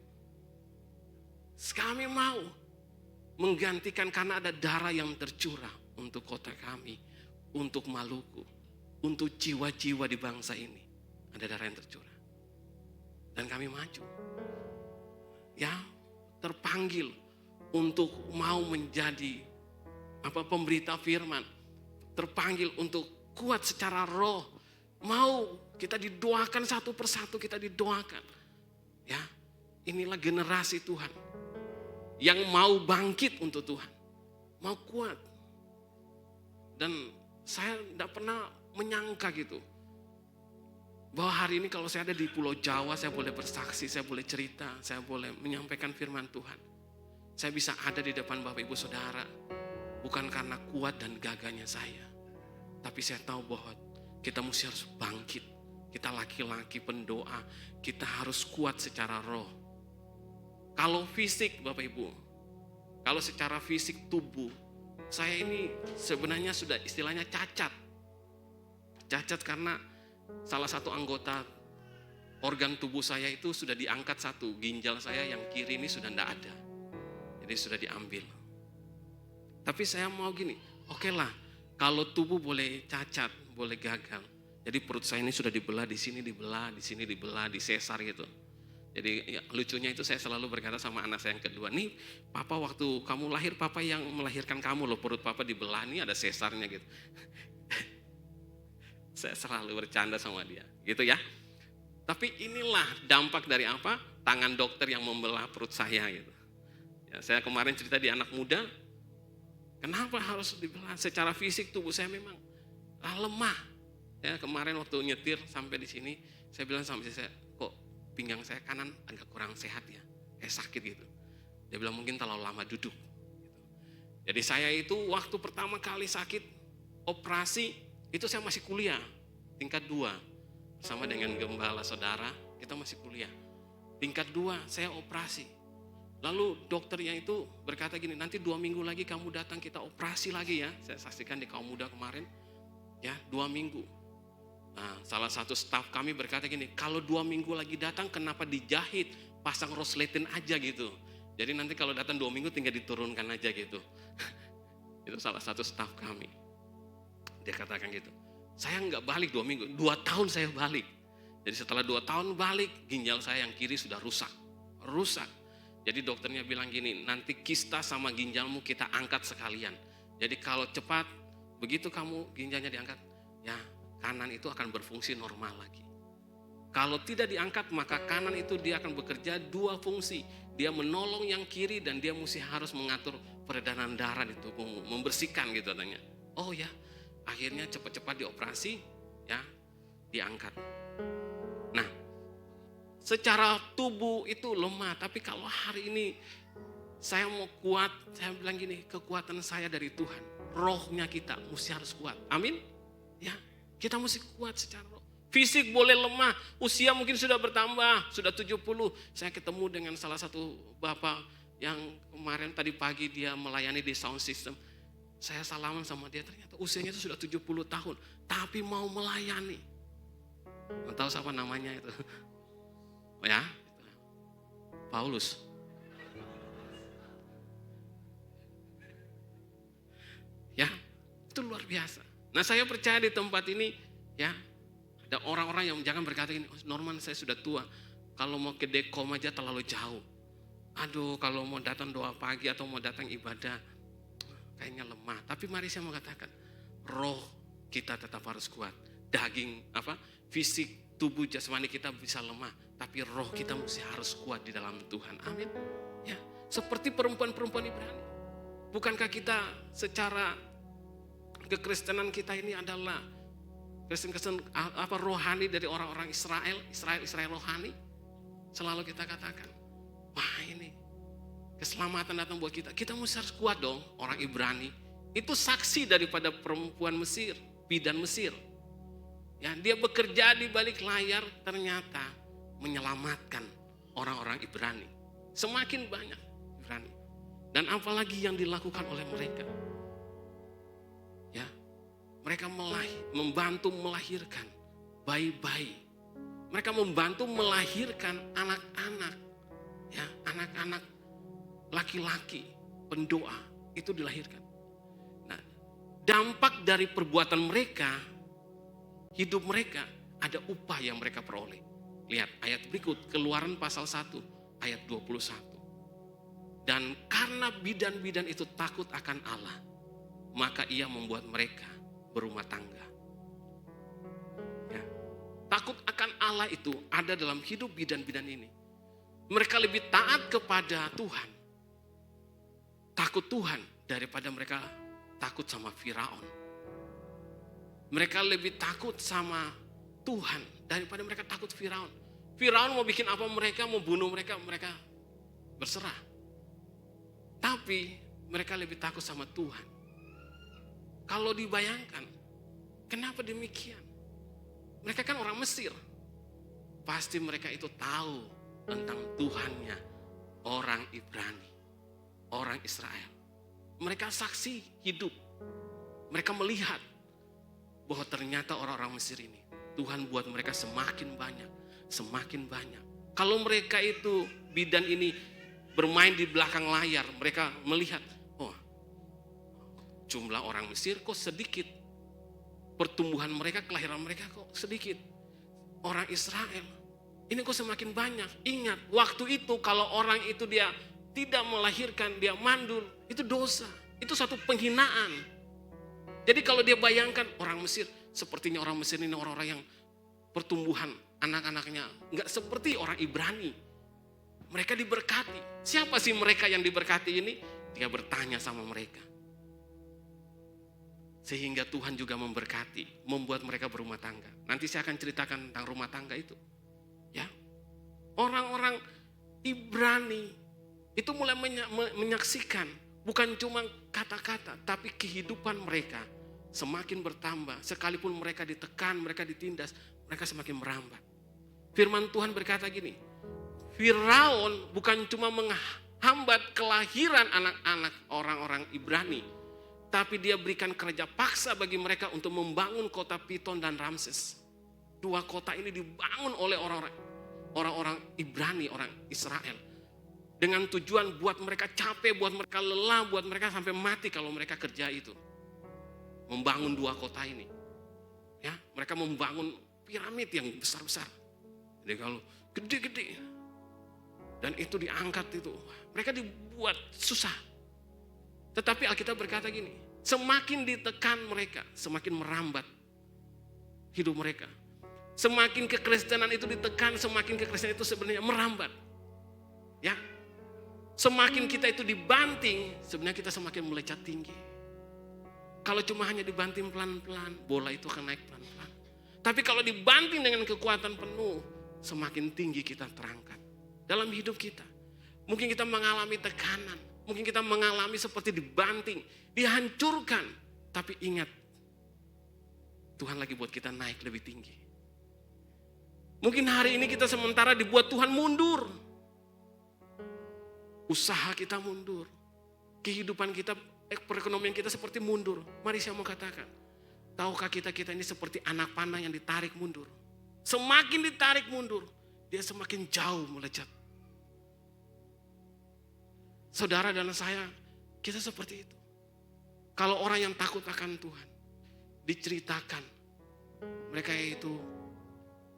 Kami mau menggantikan karena ada darah yang tercurah untuk kota kami, untuk Maluku, untuk jiwa-jiwa di bangsa ini. Ada darah yang tercurah. Dan kami maju. Ya, terpanggil untuk mau menjadi pemberita firman. Terpanggil untuk kuat secara roh. Mau kita didoakan satu persatu, kita didoakan. Ya, inilah generasi Tuhan yang mau bangkit untuk Tuhan. Mau kuat. Dan saya tidak pernah menyangka gitu, bahwa hari ini kalau saya ada di Pulau Jawa, saya boleh bersaksi, saya boleh cerita, saya boleh menyampaikan firman Tuhan. Saya bisa ada di depan Bapak Ibu Saudara, bukan karena kuat dan gagahnya saya. Tapi saya tahu bahwa kita mesti harus bangkit. Kita laki-laki pendoa, kita harus kuat secara roh. Kalau fisik Bapak Ibu, kalau secara fisik tubuh, saya ini sebenarnya sudah istilahnya cacat. Cacat karena salah satu anggota organ tubuh saya itu sudah diangkat satu. Ginjal saya yang kiri ini sudah tidak ada. Jadi sudah diambil. Tapi saya mau gini, oke lah, kalau tubuh boleh cacat, boleh gagal. Jadi perut saya ini sudah dibelah, di sini dibelah, di sini dibelah, disesar gitu. Jadi ya, lucunya itu saya selalu berkata sama anak saya yang kedua, nih papa waktu kamu lahir, papa yang melahirkan kamu loh, perut papa dibelah, nih ada sesarnya gitu. Saya selalu bercanda sama dia, gitu ya. Tapi inilah dampak dari apa? Tangan dokter yang membelah perut saya gitu. Ya, saya kemarin cerita di anak muda, kenapa harus dibelah? Secara fisik tubuh saya memang lemah. Ya, kemarin waktu nyetir sampai di sini, saya bilang sama istri saya, kok pinggang saya kanan agak kurang sehat ya, kayak sakit gitu. Dia bilang mungkin terlalu lama duduk. Jadi saya itu waktu pertama kali sakit operasi, itu saya masih kuliah, tingkat 2. Sama dengan gembala saudara, kita masih kuliah. Tingkat 2 saya operasi. Lalu dokternya itu berkata gini, nanti 2 minggu lagi kamu datang kita operasi lagi ya. Saya saksikan di kaum muda kemarin, ya 2 minggu. Nah, salah satu staf kami berkata gini, kalau 2 minggu lagi datang kenapa dijahit, pasang rosletin aja gitu. Jadi nanti kalau datang 2 minggu tinggal diturunkan aja gitu. Itu salah satu staf kami. Dia katakan gitu. Saya nggak balik 2 minggu, 2 tahun saya balik. Jadi setelah 2 tahun balik, ginjal saya yang kiri sudah rusak. Jadi dokternya bilang gini, nanti kista sama ginjalmu kita angkat sekalian. Jadi kalau cepat, begitu kamu ginjalnya diangkat, ya kanan itu akan berfungsi normal lagi. Kalau tidak diangkat, maka kanan itu dia akan bekerja 2 fungsi. Dia menolong yang kiri dan dia mesti harus mengatur peredaran darah di tubuhmu, membersihkan gitu katanya. Oh ya, akhirnya cepat-cepat dioperasi, ya diangkat. Nah, secara tubuh itu lemah, tapi kalau hari ini saya mau kuat, saya bilang gini, kekuatan saya dari Tuhan. Rohnya kita mesti harus kuat. Amin. Ya, kita mesti kuat secara roh. Fisik boleh lemah, usia mungkin sudah bertambah, sudah 70. Saya ketemu dengan salah satu bapak yang kemarin tadi pagi dia melayani di sound system. Saya salaman sama dia, ternyata usianya itu sudah 70 tahun, tapi mau melayani. Nggak tahu siapa namanya itu. Oh ya, Paulus. Ya, itu luar biasa. Nah, saya percaya di tempat ini, ya, ada orang-orang yang jangan berkata ini, Norman saya sudah tua, kalau mau ke Dekom aja terlalu jauh. Aduh, kalau mau datang doa pagi atau mau datang ibadah, kayaknya lemah. Tapi mari saya mau katakan, roh kita tetap harus kuat. Daging, fisik, tubuh jasmani kita bisa lemah, tapi roh kita mesti harus kuat di dalam Tuhan. Amin. Ya, seperti perempuan-perempuan Ibrani. Bukankah kita secara kekristenan kita ini adalah Kristen rohani dari orang-orang Israel rohani. Selalu kita katakan, wah ini keselamatan datang buat kita. Kita mesti harus kuat dong. Orang Ibrani itu saksi daripada perempuan Mesir, bidan Mesir. Ya, dia bekerja di balik layar ternyata menyelamatkan orang-orang Ibrani. Semakin banyak Ibrani. Dan apalagi yang dilakukan oleh mereka. Ya, mereka membantu melahirkan bayi-bayi. Mereka membantu melahirkan anak-anak. Ya, anak-anak laki-laki pendoa itu dilahirkan. Nah, dampak dari perbuatan mereka, hidup mereka, ada upah yang mereka peroleh. Lihat ayat berikut, Keluaran pasal 1 ayat 21. Dan karena bidan-bidan itu takut akan Allah, maka ia membuat mereka berumah tangga. Ya. Takut akan Allah itu ada dalam hidup bidan-bidan ini. Mereka lebih taat kepada Tuhan, takut Tuhan daripada mereka takut sama Firaun. Mereka lebih takut sama Tuhan daripada mereka takut Firaun. Firaun mau bikin apa mereka, mau bunuh mereka, mereka berserah. Tapi mereka lebih takut sama Tuhan. Kalau dibayangkan, kenapa demikian? Mereka kan orang Mesir. Pasti mereka itu tahu tentang Tuhannya orang Ibrani, orang Israel. Mereka saksi hidup. Mereka melihat bahwa ternyata orang-orang Mesir ini, Tuhan buat mereka semakin banyak, semakin banyak. Kalau mereka itu, bidan ini bermain di belakang layar, mereka melihat, oh jumlah orang Mesir kok sedikit. Pertumbuhan mereka, kelahiran mereka kok sedikit. Orang Israel, ini kok semakin banyak. Ingat, waktu itu kalau orang itu dia tidak melahirkan, dia mandul, itu dosa. Itu satu penghinaan. Jadi kalau dia bayangkan orang Mesir, sepertinya orang Mesir ini orang-orang yang pertumbuhan anak-anaknya nggak seperti orang Ibrani. Mereka diberkati. Siapa sih mereka yang diberkati ini? Dia bertanya sama mereka. Sehingga Tuhan juga memberkati, membuat mereka berumah tangga. Nanti saya akan ceritakan tentang rumah tangga itu. Ya, orang-orang Ibrani itu mulai menyaksikan bukan cuma kata-kata, tapi kehidupan mereka semakin bertambah. Sekalipun mereka ditekan, mereka ditindas, mereka semakin merambat. Firman Tuhan berkata gini, Firaun bukan cuma menghambat kelahiran anak-anak orang-orang Ibrani, tapi dia berikan kerja paksa bagi mereka untuk membangun kota Piton dan Ramses. Dua kota ini dibangun oleh orang-orang Ibrani, orang Israel. Dengan tujuan buat mereka capek, buat mereka lelah, buat mereka sampai mati kalau mereka kerja itu. Membangun dua kota ini. Ya, mereka membangun piramid yang besar-besar. Jadi kalau gede-gede. Dan itu diangkat itu. Mereka dibuat susah. Tetapi Alkitab berkata gini, semakin ditekan mereka, semakin merambat hidup mereka. Semakin kekristenan itu ditekan, semakin kekristenan itu sebenarnya merambat. Ya, semakin kita itu dibanting, sebenarnya kita semakin melejat tinggi. Kalau cuma hanya dibanting pelan-pelan, bola itu akan naik pelan-pelan. Tapi kalau dibanting dengan kekuatan penuh, semakin tinggi kita terangkat. Dalam hidup kita, mungkin kita mengalami tekanan, mungkin kita mengalami seperti dibanting, dihancurkan. Tapi ingat, Tuhan lagi buat kita naik lebih tinggi. Mungkin hari ini kita sementara dibuat Tuhan mundur. Usaha kita mundur. Kehidupan kita, perekonomian kita seperti mundur. Mari saya mau katakan, tahukah kita ini seperti anak panah yang ditarik mundur. Semakin ditarik mundur, dia semakin jauh melejat. Saudara dan saya, kita seperti itu. Kalau orang yang takut akan Tuhan, diceritakan, mereka itu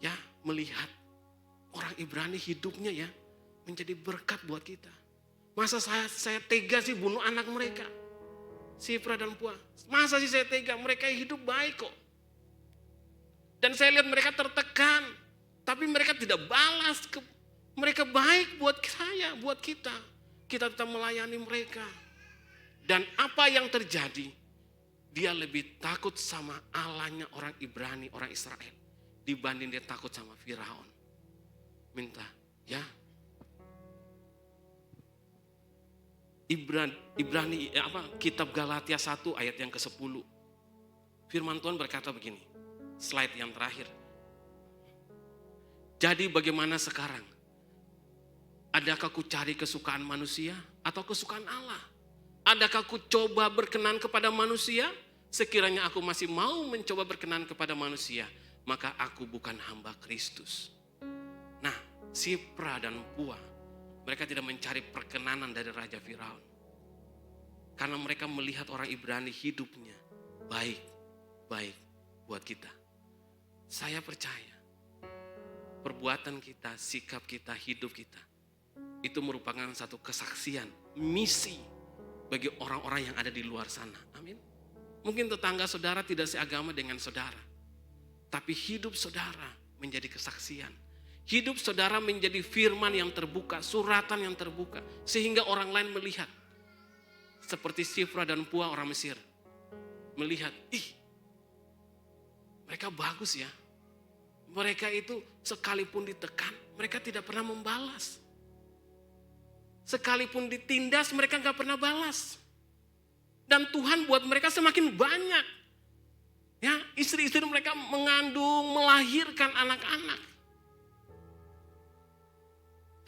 ya melihat orang Ibrani hidupnya ya menjadi berkat buat kita. Masa saya tega sih bunuh anak mereka, Sifra dan Pua. Masa sih saya tega, mereka hidup baik kok. Dan saya lihat mereka tertekan, tapi mereka tidak balas. Mereka baik buat saya, buat kita. Kita tetap melayani mereka. Dan apa yang terjadi? Dia lebih takut sama Allahnya orang Ibrani, orang Israel. Dibanding dia takut sama Firaun. Minta, ya. Ibrani, Kitab Galatia 1 ayat yang ke-10. Firman Tuhan berkata begini. Slide yang terakhir. Jadi bagaimana sekarang? Adakah ku cari kesukaan manusia atau kesukaan Allah? Adakah ku coba berkenan kepada manusia? Sekiranya aku masih mau mencoba berkenan kepada manusia, maka aku bukan hamba Kristus. Nah, Sifra dan Pua, mereka tidak mencari perkenanan dari Raja Firaun. Karena mereka melihat orang Ibrani hidupnya baik buat kita. Saya percaya perbuatan kita, sikap kita, hidup kita itu merupakan satu kesaksian, misi bagi orang-orang yang ada di luar sana. Amin. Mungkin tetangga saudara tidak seagama dengan saudara, tapi hidup saudara menjadi kesaksian. Hidup saudara menjadi firman yang terbuka, suratan yang terbuka, sehingga orang lain melihat. Seperti Sifra dan Pua orang Mesir. Melihat, mereka bagus ya. Mereka itu sekalipun ditekan, mereka tidak pernah membalas. Sekalipun ditindas, mereka gak pernah balas. Dan Tuhan buat mereka semakin banyak. Ya, istri-istri mereka mengandung, melahirkan anak-anak.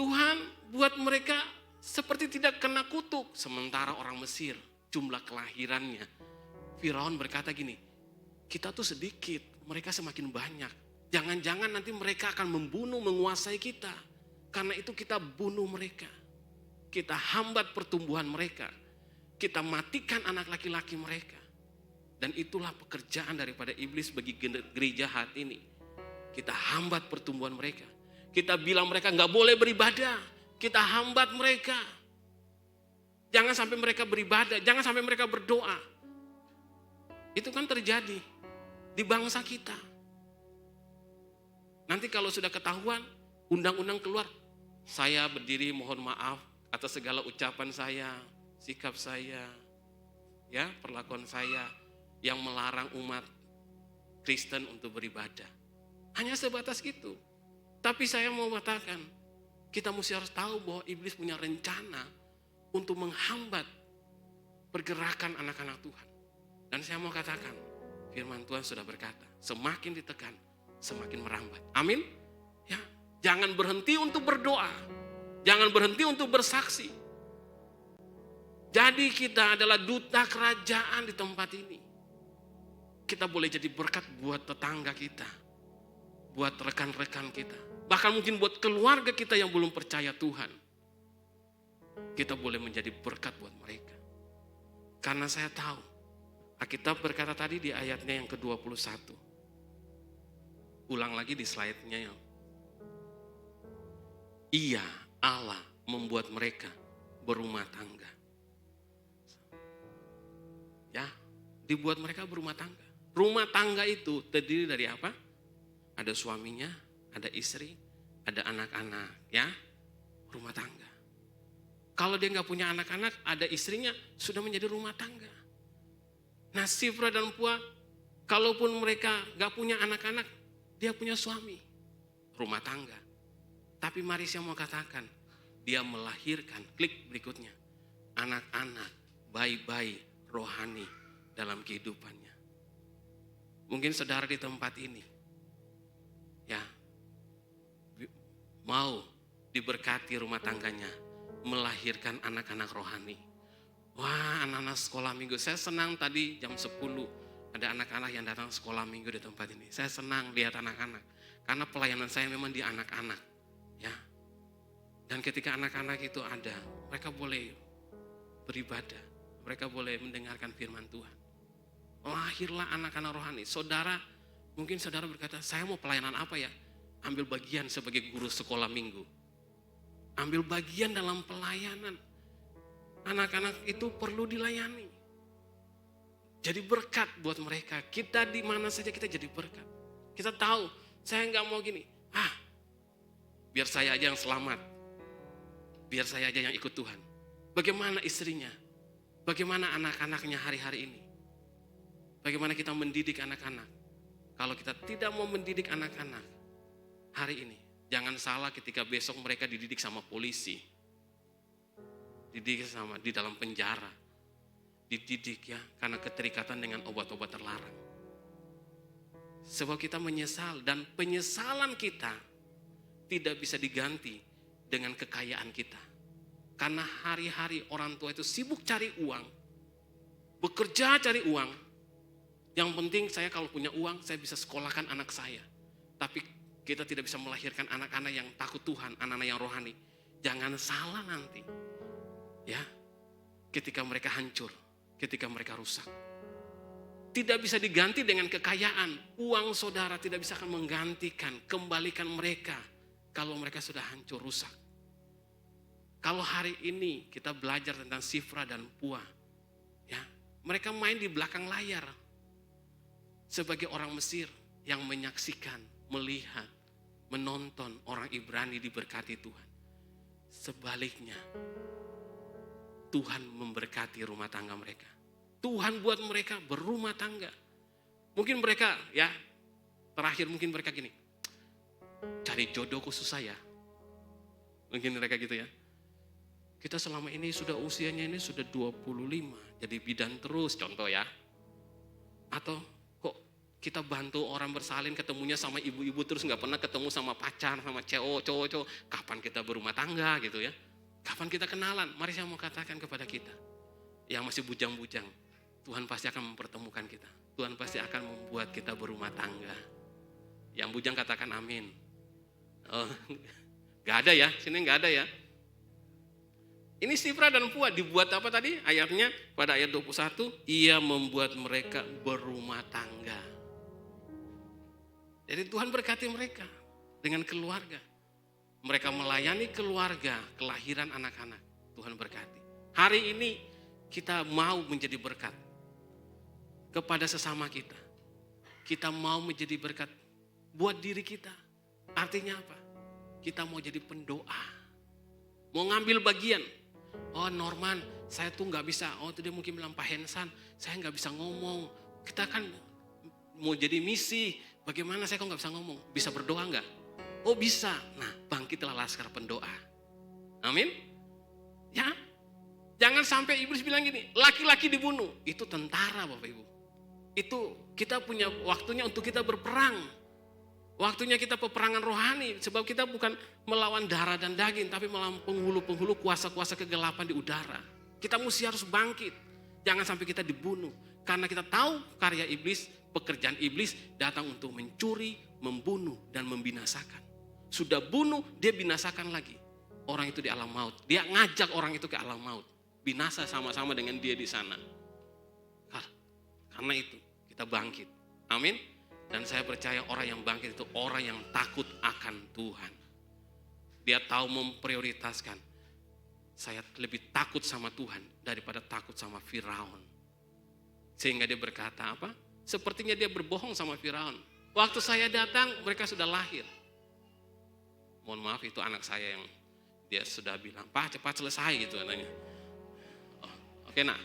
Tuhan buat mereka seperti tidak kena kutuk. Sementara orang Mesir, jumlah kelahirannya. Firaun berkata gini, kita tuh sedikit, mereka semakin banyak. Jangan-jangan nanti mereka akan membunuh, menguasai kita. Karena itu kita bunuh mereka. Kita hambat pertumbuhan mereka. Kita matikan anak laki-laki mereka. Dan itulah pekerjaan daripada iblis bagi gereja saat ini. Kita hambat pertumbuhan mereka. Kita bilang mereka nggak boleh beribadah. Kita hambat mereka. Jangan sampai mereka beribadah, jangan sampai mereka berdoa. Itu kan terjadi di bangsa kita. Nanti kalau sudah ketahuan, undang-undang keluar, saya berdiri mohon maaf atas segala ucapan saya, sikap saya, ya, perlakuan saya yang melarang umat Kristen untuk beribadah. Hanya sebatas gitu. Tapi saya mau katakan, kita mesti harus tahu bahwa iblis punya rencana untuk menghambat pergerakan anak-anak Tuhan. Dan saya mau katakan, firman Tuhan sudah berkata, semakin ditekan, semakin merambat. Amin. Ya, jangan berhenti untuk berdoa. Jangan berhenti untuk bersaksi. Jadi kita adalah duta kerajaan di tempat ini. Kita boleh jadi berkat buat tetangga kita, buat rekan-rekan kita, bahkan mungkin buat keluarga kita yang belum percaya Tuhan. Kita boleh menjadi berkat buat mereka. Karena saya tahu, Alkitab berkata tadi di ayatnya yang ke-21. Ulang lagi di slide-nya. Ia, Allah, membuat mereka berumah tangga. Ya, dibuat mereka berumah tangga. Rumah tangga itu terdiri dari apa? Ada suaminya, ada istri, ada anak-anak, ya. Rumah tangga. Kalau dia nggak punya anak-anak, ada istrinya, sudah menjadi rumah tangga. Nah, Sifra dan Pua, kalaupun mereka nggak punya anak-anak, dia punya suami, rumah tangga. Tapi mari saya mau katakan, dia melahirkan, klik berikutnya, anak-anak, bayi-bayi rohani dalam kehidupannya. Mungkin saudara di tempat ini, ya, mau diberkati rumah tangganya, melahirkan anak-anak rohani. Wah, anak-anak sekolah minggu, saya senang tadi jam 10, ada anak-anak yang datang sekolah minggu di tempat ini. Saya senang lihat anak-anak, karena pelayanan saya memang di anak-anak, ya. Dan ketika anak-anak itu ada, mereka boleh beribadah, mereka boleh mendengarkan firman Tuhan. Lahirlah anak-anak rohani. Saudara, mungkin saudara berkata, saya mau pelayanan apa ya? Ambil bagian sebagai guru sekolah minggu. Ambil bagian dalam pelayanan. Anak-anak itu perlu dilayani. Jadi berkat buat mereka. Kita di mana saja kita jadi berkat. Kita tahu, saya nggak mau gini. Biar saya aja yang selamat. Biar saya aja yang ikut Tuhan. Bagaimana istrinya? Bagaimana anak-anaknya hari-hari ini? Bagaimana kita mendidik anak-anak? Kalau kita tidak mau mendidik anak-anak hari ini, jangan salah ketika besok mereka dididik sama polisi. Dididik sama di dalam penjara. Dididik ya, karena keterikatan dengan obat-obat terlarang. Sebab kita menyesal, dan penyesalan kita tidak bisa diganti dengan kekayaan kita. Karena hari-hari orang tua itu sibuk cari uang, bekerja cari uang. Yang penting saya kalau punya uang, saya bisa sekolahkan anak saya. Tapi kita tidak bisa melahirkan anak-anak yang takut Tuhan, anak-anak yang rohani. Jangan salah nanti, ya, ketika mereka hancur, ketika mereka rusak. Tidak bisa diganti dengan kekayaan. Uang saudara tidak bisa akan menggantikan, kembalikan mereka kalau mereka sudah hancur, rusak. Kalau hari ini kita belajar tentang Sifra dan Pua, ya, mereka main di belakang layar sebagai orang Mesir yang menyaksikan, melihat, menonton orang Ibrani diberkati Tuhan. Sebaliknya, Tuhan memberkati rumah tangga mereka. Tuhan buat mereka berumah tangga. Mungkin mereka, ya, terakhir mungkin mereka gini, cari jodoh khusus saya. Mungkin mereka gitu ya. Kita selama ini sudah usianya ini sudah 25, jadi bidan terus contoh ya. Atau kok kita bantu orang bersalin ketemunya sama ibu-ibu terus nggak pernah ketemu sama pacar, sama cowok. Kapan kita berumah tangga gitu ya? Kapan kita kenalan? Mari saya mau katakan kepada kita yang masih bujang-bujang. Tuhan pasti akan mempertemukan kita. Tuhan pasti akan membuat kita berumah tangga. Yang bujang katakan amin. Oh, gak ada ya, sini gak ada ya. Ini Shifra dan Pua dibuat apa tadi ayatnya? Pada ayat 21, ia membuat mereka berumah tangga. Jadi Tuhan berkati mereka dengan keluarga. Mereka melayani keluarga, kelahiran anak-anak. Tuhan berkati. Hari ini kita mau menjadi berkat kepada sesama kita. Kita mau menjadi berkat buat diri kita. Artinya apa? Kita mau jadi pendoa. Mau ngambil bagian. Oh Norman, saya tuh gak bisa. Oh itu dia mungkin bilang Pak Hensan, saya gak bisa ngomong. Kita kan mau jadi misi. Bagaimana saya kok gak bisa ngomong? Bisa berdoa gak? Oh bisa. Nah bangkitlah laskar pendoa. Amin. Ya. Jangan sampai iblis bilang gini, laki-laki dibunuh. Itu tentara Bapak Ibu. Itu kita punya waktunya untuk kita berperang. Waktunya kita peperangan rohani. Sebab kita bukan melawan darah dan daging. Tapi melawan penghulu-penghulu kuasa-kuasa kegelapan di udara. Kita mesti harus bangkit. Jangan sampai kita dibunuh. Karena kita tahu karya iblis, pekerjaan iblis datang untuk mencuri, membunuh, dan membinasakan. Sudah bunuh, dia binasakan lagi. Orang itu di alam maut. Dia ngajak orang itu ke alam maut. Binasa sama-sama dengan dia di sana. Karena itu kita bangkit. Amin. Dan saya percaya orang yang bangkit itu orang yang takut akan Tuhan. Dia tahu memprioritaskan. Saya lebih takut sama Tuhan daripada takut sama Firaun. Sehingga dia berkata apa? Sepertinya dia berbohong sama Firaun. Waktu saya datang mereka sudah lahir. Mohon maaf itu anak saya yang dia sudah bilang, Pak cepat selesai gitu katanya. Oh, oke nak,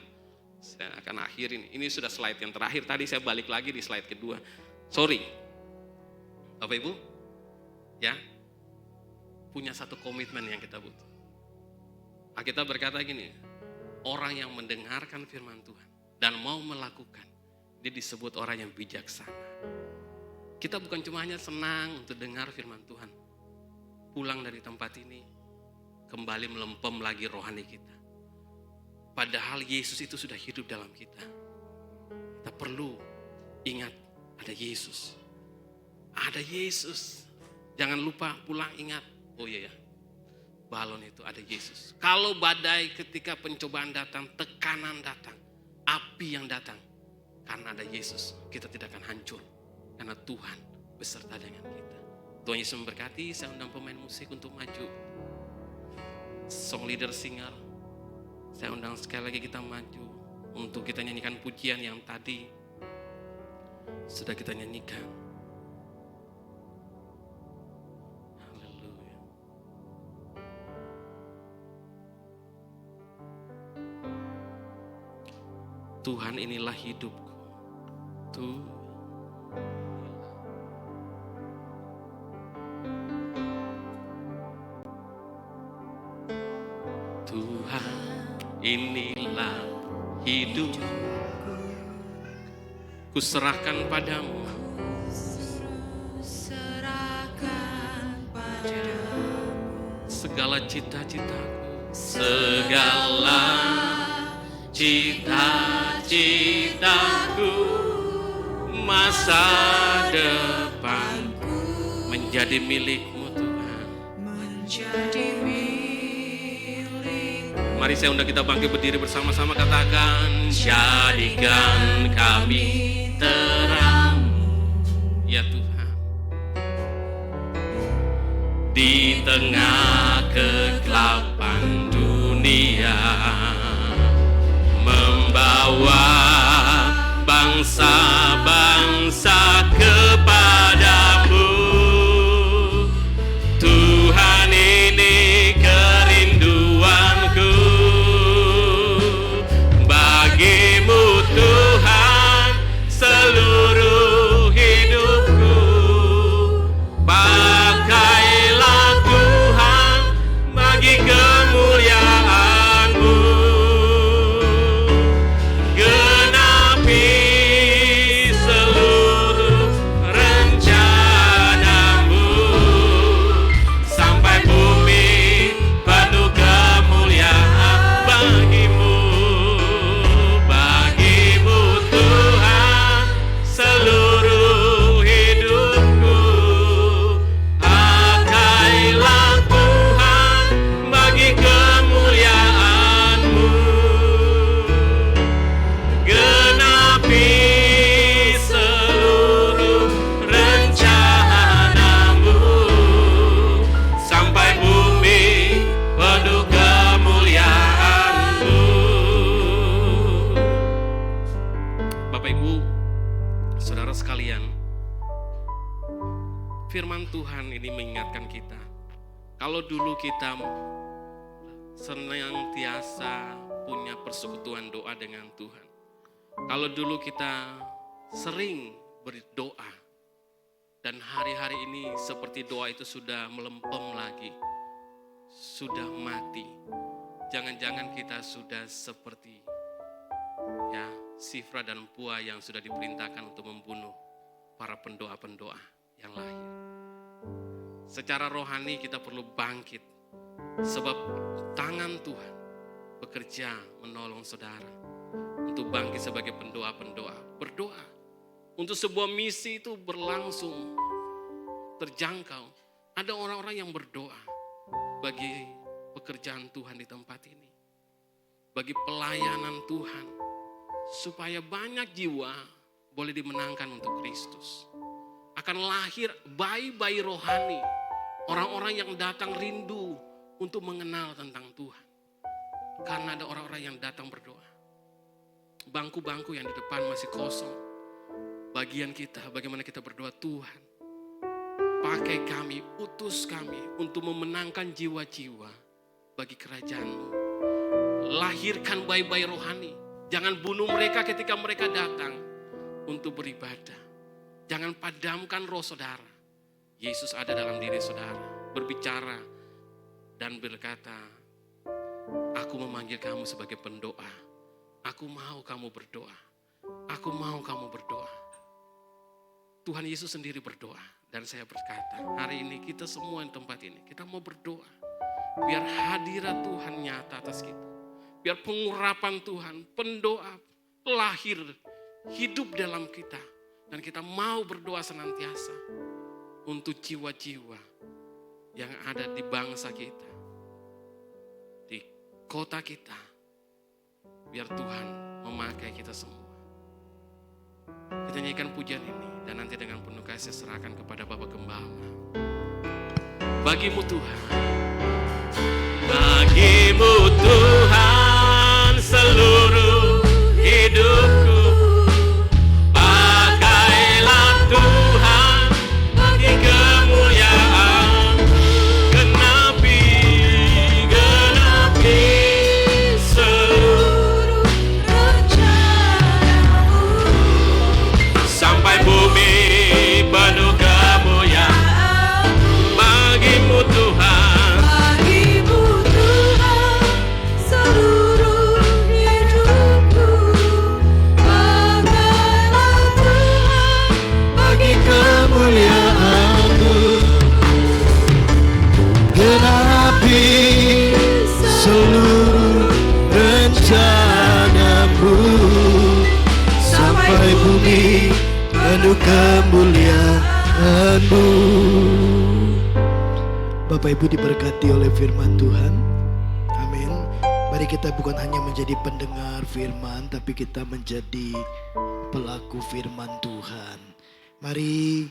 saya akan akhirin. Ini sudah slide yang terakhir. Tadi saya balik lagi di slide kedua. Sorry, Bapak Ibu, ya, punya satu komitmen yang kita butuh. Kita berkata gini, orang yang mendengarkan firman Tuhan dan mau melakukan, dia disebut orang yang bijaksana. Kita bukan cuma hanya senang untuk dengar firman Tuhan, pulang dari tempat ini, kembali melempem lagi rohani kita. Padahal Yesus itu sudah hidup dalam kita. Kita perlu ingat, ada Yesus. Ada Yesus. Jangan lupa pulang ingat. Oh iya ya. Balon itu ada Yesus. Kalau badai ketika pencobaan datang, tekanan datang, api yang datang, karena ada Yesus, kita tidak akan hancur. Karena Tuhan beserta dengan kita. Tuhan Yesus memberkati. Saya undang pemain musik untuk maju. Song leader singer. Saya undang sekali lagi kita maju untuk kita nyanyikan pujian yang tadi sudah kita nyanyikan. Haleluya. Tuhan inilah hidupku. Tuhan inilah hidupku. Kuserahkan padamu. Segala cita-citaku. Segala cita-citaku. Masa depanku menjadi milikmu Tuhan. Menjadi milikmu. Mari saya undang kita bangkit berdiri bersama-sama, katakan, jadikan kami terang, ya Tuhan, di tengah kegelapan dunia, membawa bangsa-bangsa kepadamu. Tuhan ini kerinduanku, bagimu Tuhan seluruh hidupku. Pakailah Tuhan bagi kemuliaan-Mu. Genapi seluruh Saudara sekalian, firman Tuhan ini mengingatkan kita, kalau dulu kita senantiasa punya persekutuan doa dengan Tuhan, kalau dulu kita sering berdoa, dan hari-hari ini seperti doa itu sudah melempem lagi, sudah mati. Jangan-jangan kita sudah seperti Sifra dan Pua yang sudah diperintahkan untuk membunuh para pendoa-pendoa yang lahir. Secara rohani kita perlu bangkit, sebab tangan Tuhan bekerja menolong saudara untuk bangkit sebagai pendoa-pendoa. Berdoa untuk sebuah misi itu berlangsung, terjangkau. Ada orang-orang yang berdoa bagi pekerjaan Tuhan di tempat ini, bagi pelayanan Tuhan, supaya banyak jiwa boleh dimenangkan untuk Kristus. Akan lahir bayi-bayi rohani, orang-orang yang datang rindu untuk mengenal tentang Tuhan. Karena ada orang-orang yang datang berdoa. Bangku-bangku yang di depan masih kosong. Bagian kita, bagaimana kita berdoa, Tuhan, pakai kami, utus kami untuk memenangkan jiwa-jiwa bagi kerajaan-Mu. Lahirkan bayi-bayi rohani. Jangan bunuh mereka ketika mereka datang untuk beribadah. Jangan padamkan roh saudara. Yesus ada dalam diri saudara, berbicara dan berkata, aku memanggil kamu sebagai pendoa. Aku mau kamu berdoa. Aku mau kamu berdoa. Tuhan Yesus sendiri berdoa. Dan saya berkata, hari ini kita semua di tempat ini, kita mau berdoa. Biar hadirat Tuhan nyata atas kita. Biar pengurapan Tuhan, pendoa, lahir, hidup dalam kita. Dan kita mau berdoa senantiasa untuk jiwa-jiwa yang ada di bangsa kita, di kota kita. Biar Tuhan memakai kita semua. Kita nyanyikan pujian ini dan nanti dengan penuh kasih serahkan kepada Bapak Gembala. Bagimu Tuhan, bagimu Tuhan seluruh hidupku. Pakailah Tuhan bagi kemuliaan. Genapi seluruh rencana-Mu. Sampai bumi penuh kemuliaan. Bagimu Tuhan, bagimu Tuhan seluruh hidupku. Pakailah Tuhan bagi kemuliaan-Mu. Genapi seluruh rencana-Mu. Sampai bumi penuh kemuliaan-Mu. Bapak Ibu diberkati oleh firman Tuhan. Amin. Mari kita bukan hanya menjadi pendengar firman, tapi kita menjadi pelaku firman Tuhan. Mari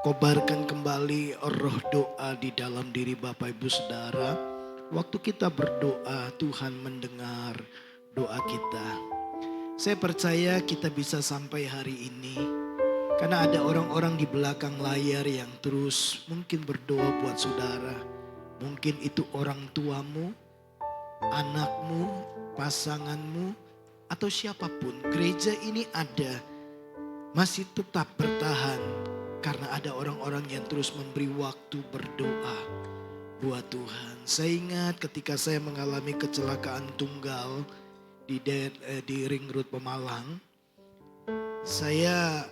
kobarkan kembali roh doa di dalam diri Bapak Ibu Saudara. Waktu kita berdoa, Tuhan mendengar doa kita. Saya percaya kita bisa sampai hari ini karena ada orang-orang di belakang layar yang terus mungkin berdoa buat saudara. Mungkin itu orang tuamu, anakmu, pasanganmu, atau siapapun. Gereja ini ada, masih tetap bertahan karena ada orang-orang yang terus memberi waktu berdoa buat Tuhan. Saya ingat ketika saya mengalami kecelakaan tunggal di Ring Road Pemalang, saya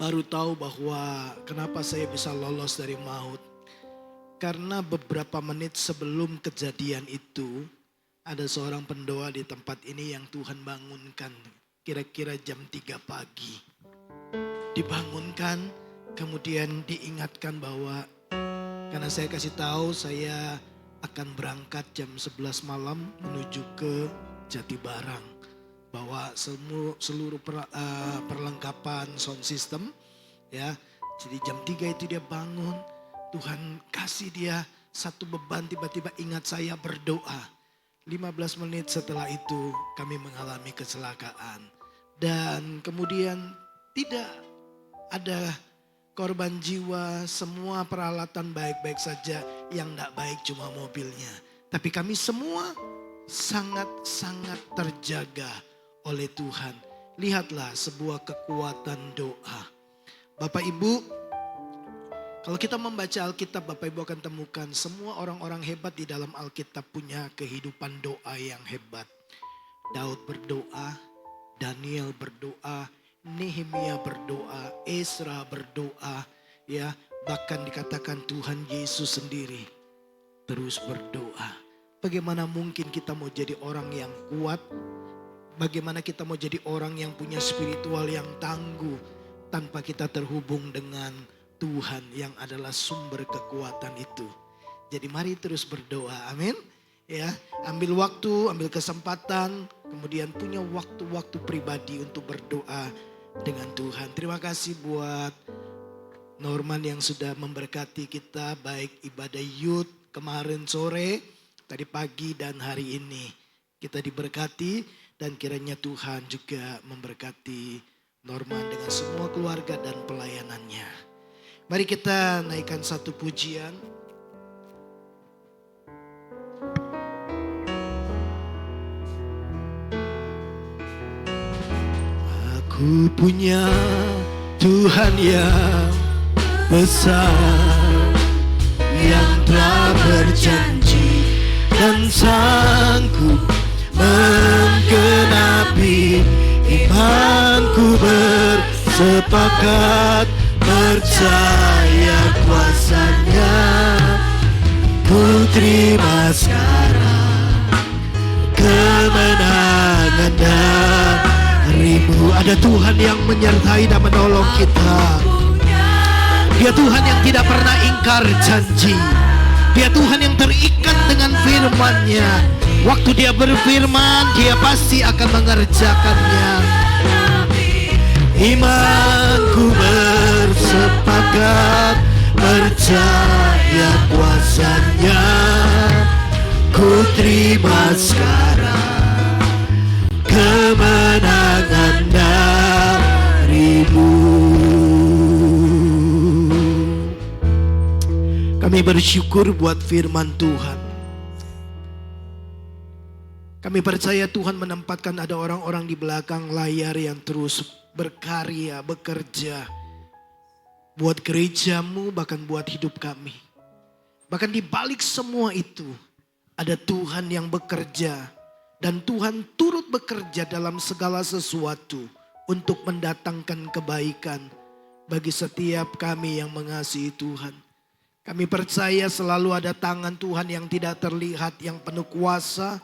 baru tahu bahwa kenapa saya bisa lolos dari maut. Karena beberapa menit sebelum kejadian itu, ada seorang pendoa di tempat ini yang Tuhan bangunkan. Kira-kira jam 3 pagi. Dibangunkan, kemudian diingatkan bahwa, karena saya kasih tahu saya akan berangkat jam 11 malam menuju ke Jatibarang. Bahwa seluruh perlengkapan sound system, ya. Jadi jam 3 itu dia bangun. Tuhan kasih dia satu beban, tiba-tiba ingat saya berdoa. 15 menit setelah itu kami mengalami kecelakaan. Dan kemudian tidak ada korban jiwa, semua peralatan baik-baik saja, yang tidak baik cuma mobilnya. Tapi kami semua sangat-sangat terjaga oleh Tuhan. Lihatlah sebuah kekuatan doa. Bapak Ibu, kalau kita membaca Alkitab, Bapak Ibu akan temukan semua orang-orang hebat di dalam Alkitab punya kehidupan doa yang hebat. Daud berdoa, Daniel berdoa, Nehemia berdoa, Ezra berdoa, ya, bahkan dikatakan Tuhan Yesus sendiri terus berdoa. Bagaimana mungkin kita mau jadi orang yang kuat? Bagaimana kita mau jadi orang yang punya spiritual yang tangguh tanpa kita terhubung dengan Tuhan yang adalah sumber kekuatan itu. Jadi mari terus berdoa, amin. Ya, ambil waktu, ambil kesempatan, kemudian punya waktu-waktu pribadi untuk berdoa dengan Tuhan. Terima kasih buat Norman yang sudah memberkati kita baik ibadah youth kemarin sore, tadi pagi dan hari ini. Kita diberkati dan kiranya Tuhan juga memberkati Norman dengan semua keluarga dan pelayanannya. Mari kita naikkan satu pujian. Aku punya Tuhan yang besar, yang telah berjanji dan sanggup menggenapi imanku, bersepakat percaya kuasanya. Ku terima sekarang kemenangan darimu. Ada Tuhan yang menyertai dan menolong kita. Dia Tuhan yang tidak pernah ingkar janji. Dia Tuhan yang terikat dengan firman-Nya. Waktu Dia berfirman, Dia pasti akan mengerjakannya. Imanku bersepakat percaya kuasanya. Ku terima sekarang kemenangan darimu. Kami bersyukur buat firman Tuhan. Kami percaya Tuhan menempatkan ada orang-orang di belakang layar yang terus berkarya, bekerja. Buat gerejamu, bahkan buat hidup kami. Bahkan di balik semua itu, ada Tuhan yang bekerja. Dan Tuhan turut bekerja dalam segala sesuatu untuk mendatangkan kebaikan bagi setiap kami yang mengasihi Tuhan. Kami percaya selalu ada tangan Tuhan yang tidak terlihat, yang penuh kuasa,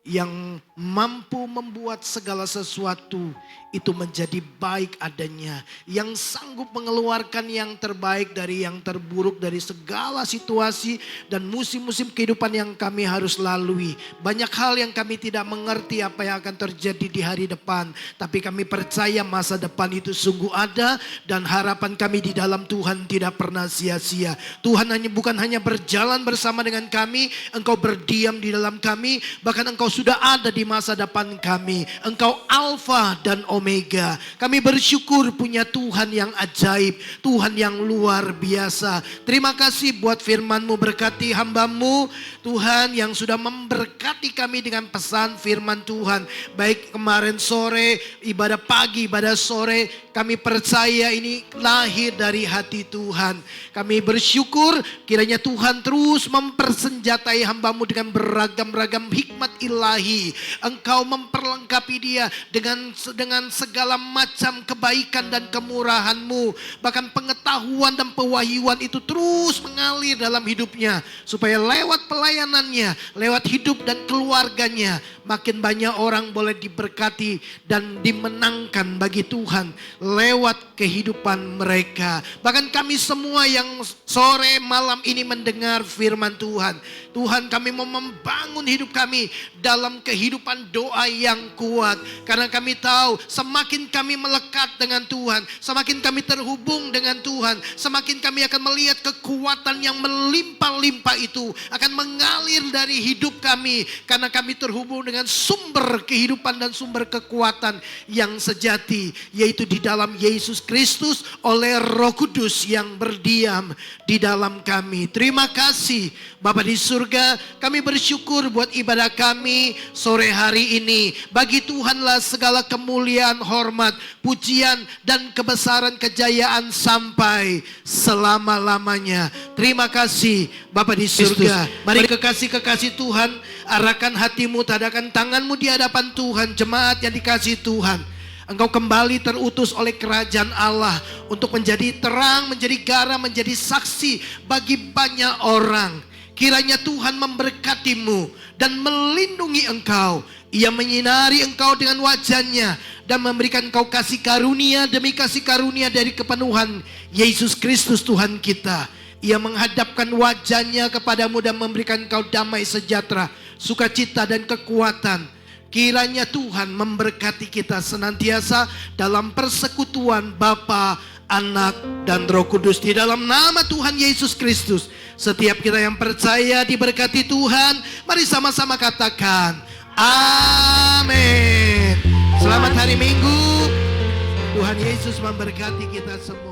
yang mampu membuat segala sesuatu itu menjadi baik adanya, yang sanggup mengeluarkan yang terbaik dari yang terburuk, dari segala situasi dan musim-musim kehidupan yang kami harus lalui. Banyak hal yang kami tidak mengerti apa yang akan terjadi di hari depan, tapi kami percaya masa depan itu sungguh ada dan harapan kami di dalam Tuhan tidak pernah sia-sia. Tuhan bukan hanya berjalan bersama dengan kami, Engkau berdiam di dalam kami, bahkan Engkau sudah ada di masa depan kami. Engkau Alfa dan Omega. Kami bersyukur punya Tuhan yang ajaib, Tuhan yang luar biasa. Terima kasih buat firman-Mu, berkati hamba-Mu Tuhan yang sudah memberkati kami dengan pesan firman Tuhan. Baik kemarin sore, ibadah pagi, ibadah sore, kami percaya ini lahir dari hati Tuhan. Kami bersyukur kiranya Tuhan terus mempersenjatai hamba-Mu dengan beragam-ragam hikmat ilahi. Engkau memperlengkapi dia dengan segala macam kebaikan dan kemurahan-Mu. Bahkan pengetahuan dan pewahyuan itu terus mengalir dalam hidupnya. Supaya lewat pelayanannya, lewat hidup dan keluarganya, makin banyak orang boleh diberkati dan dimenangkan bagi Tuhan lewat kehidupan mereka. Bahkan kami semua yang sore malam ini mendengar firman Tuhan. Tuhan, kami mau membangun hidup kami dalam kehidupan doa yang kuat. Karena kami tahu semakin kami melekat dengan Tuhan, semakin kami terhubung dengan Tuhan, semakin kami akan melihat kekuatan yang melimpah-limpah itu akan mengalir dari hidup kami. Karena kami terhubung dengan sumber kehidupan dan sumber kekuatan yang sejati, yaitu di dalam Yesus Kristus oleh Roh Kudus yang berdiam di dalam kami. Terima kasih Bapa di surga, kami bersyukur buat ibadah kami sore hari ini. Bagi Tuhanlah segala kemuliaan, hormat, pujian, dan kebesaran kejayaan sampai selama-lamanya. Terima kasih Bapa di surga. Mari kekasih-kekasih Tuhan, arahkan hatimu, tadakan tanganmu di hadapan Tuhan. Jemaat yang dikasihi Tuhan, engkau kembali terutus oleh kerajaan Allah untuk menjadi terang, menjadi garam, menjadi saksi bagi banyak orang. Kiranya Tuhan memberkatimu dan melindungi engkau. Ia menyinari engkau dengan wajahnya dan memberikan engkau kasih karunia demi kasih karunia dari kepenuhan Yesus Kristus Tuhan kita. Ia menghadapkan wajahnya kepadamu dan memberikan engkau damai sejahtera, sukacita dan kekuatan. Kiranya Tuhan memberkati kita senantiasa dalam persekutuan Bapa, Anak, dan Roh Kudus. Di dalam nama Tuhan Yesus Kristus, setiap kita yang percaya diberkati Tuhan. Mari sama-sama katakan amin. Selamat hari Minggu. Tuhan Yesus memberkati kita semua.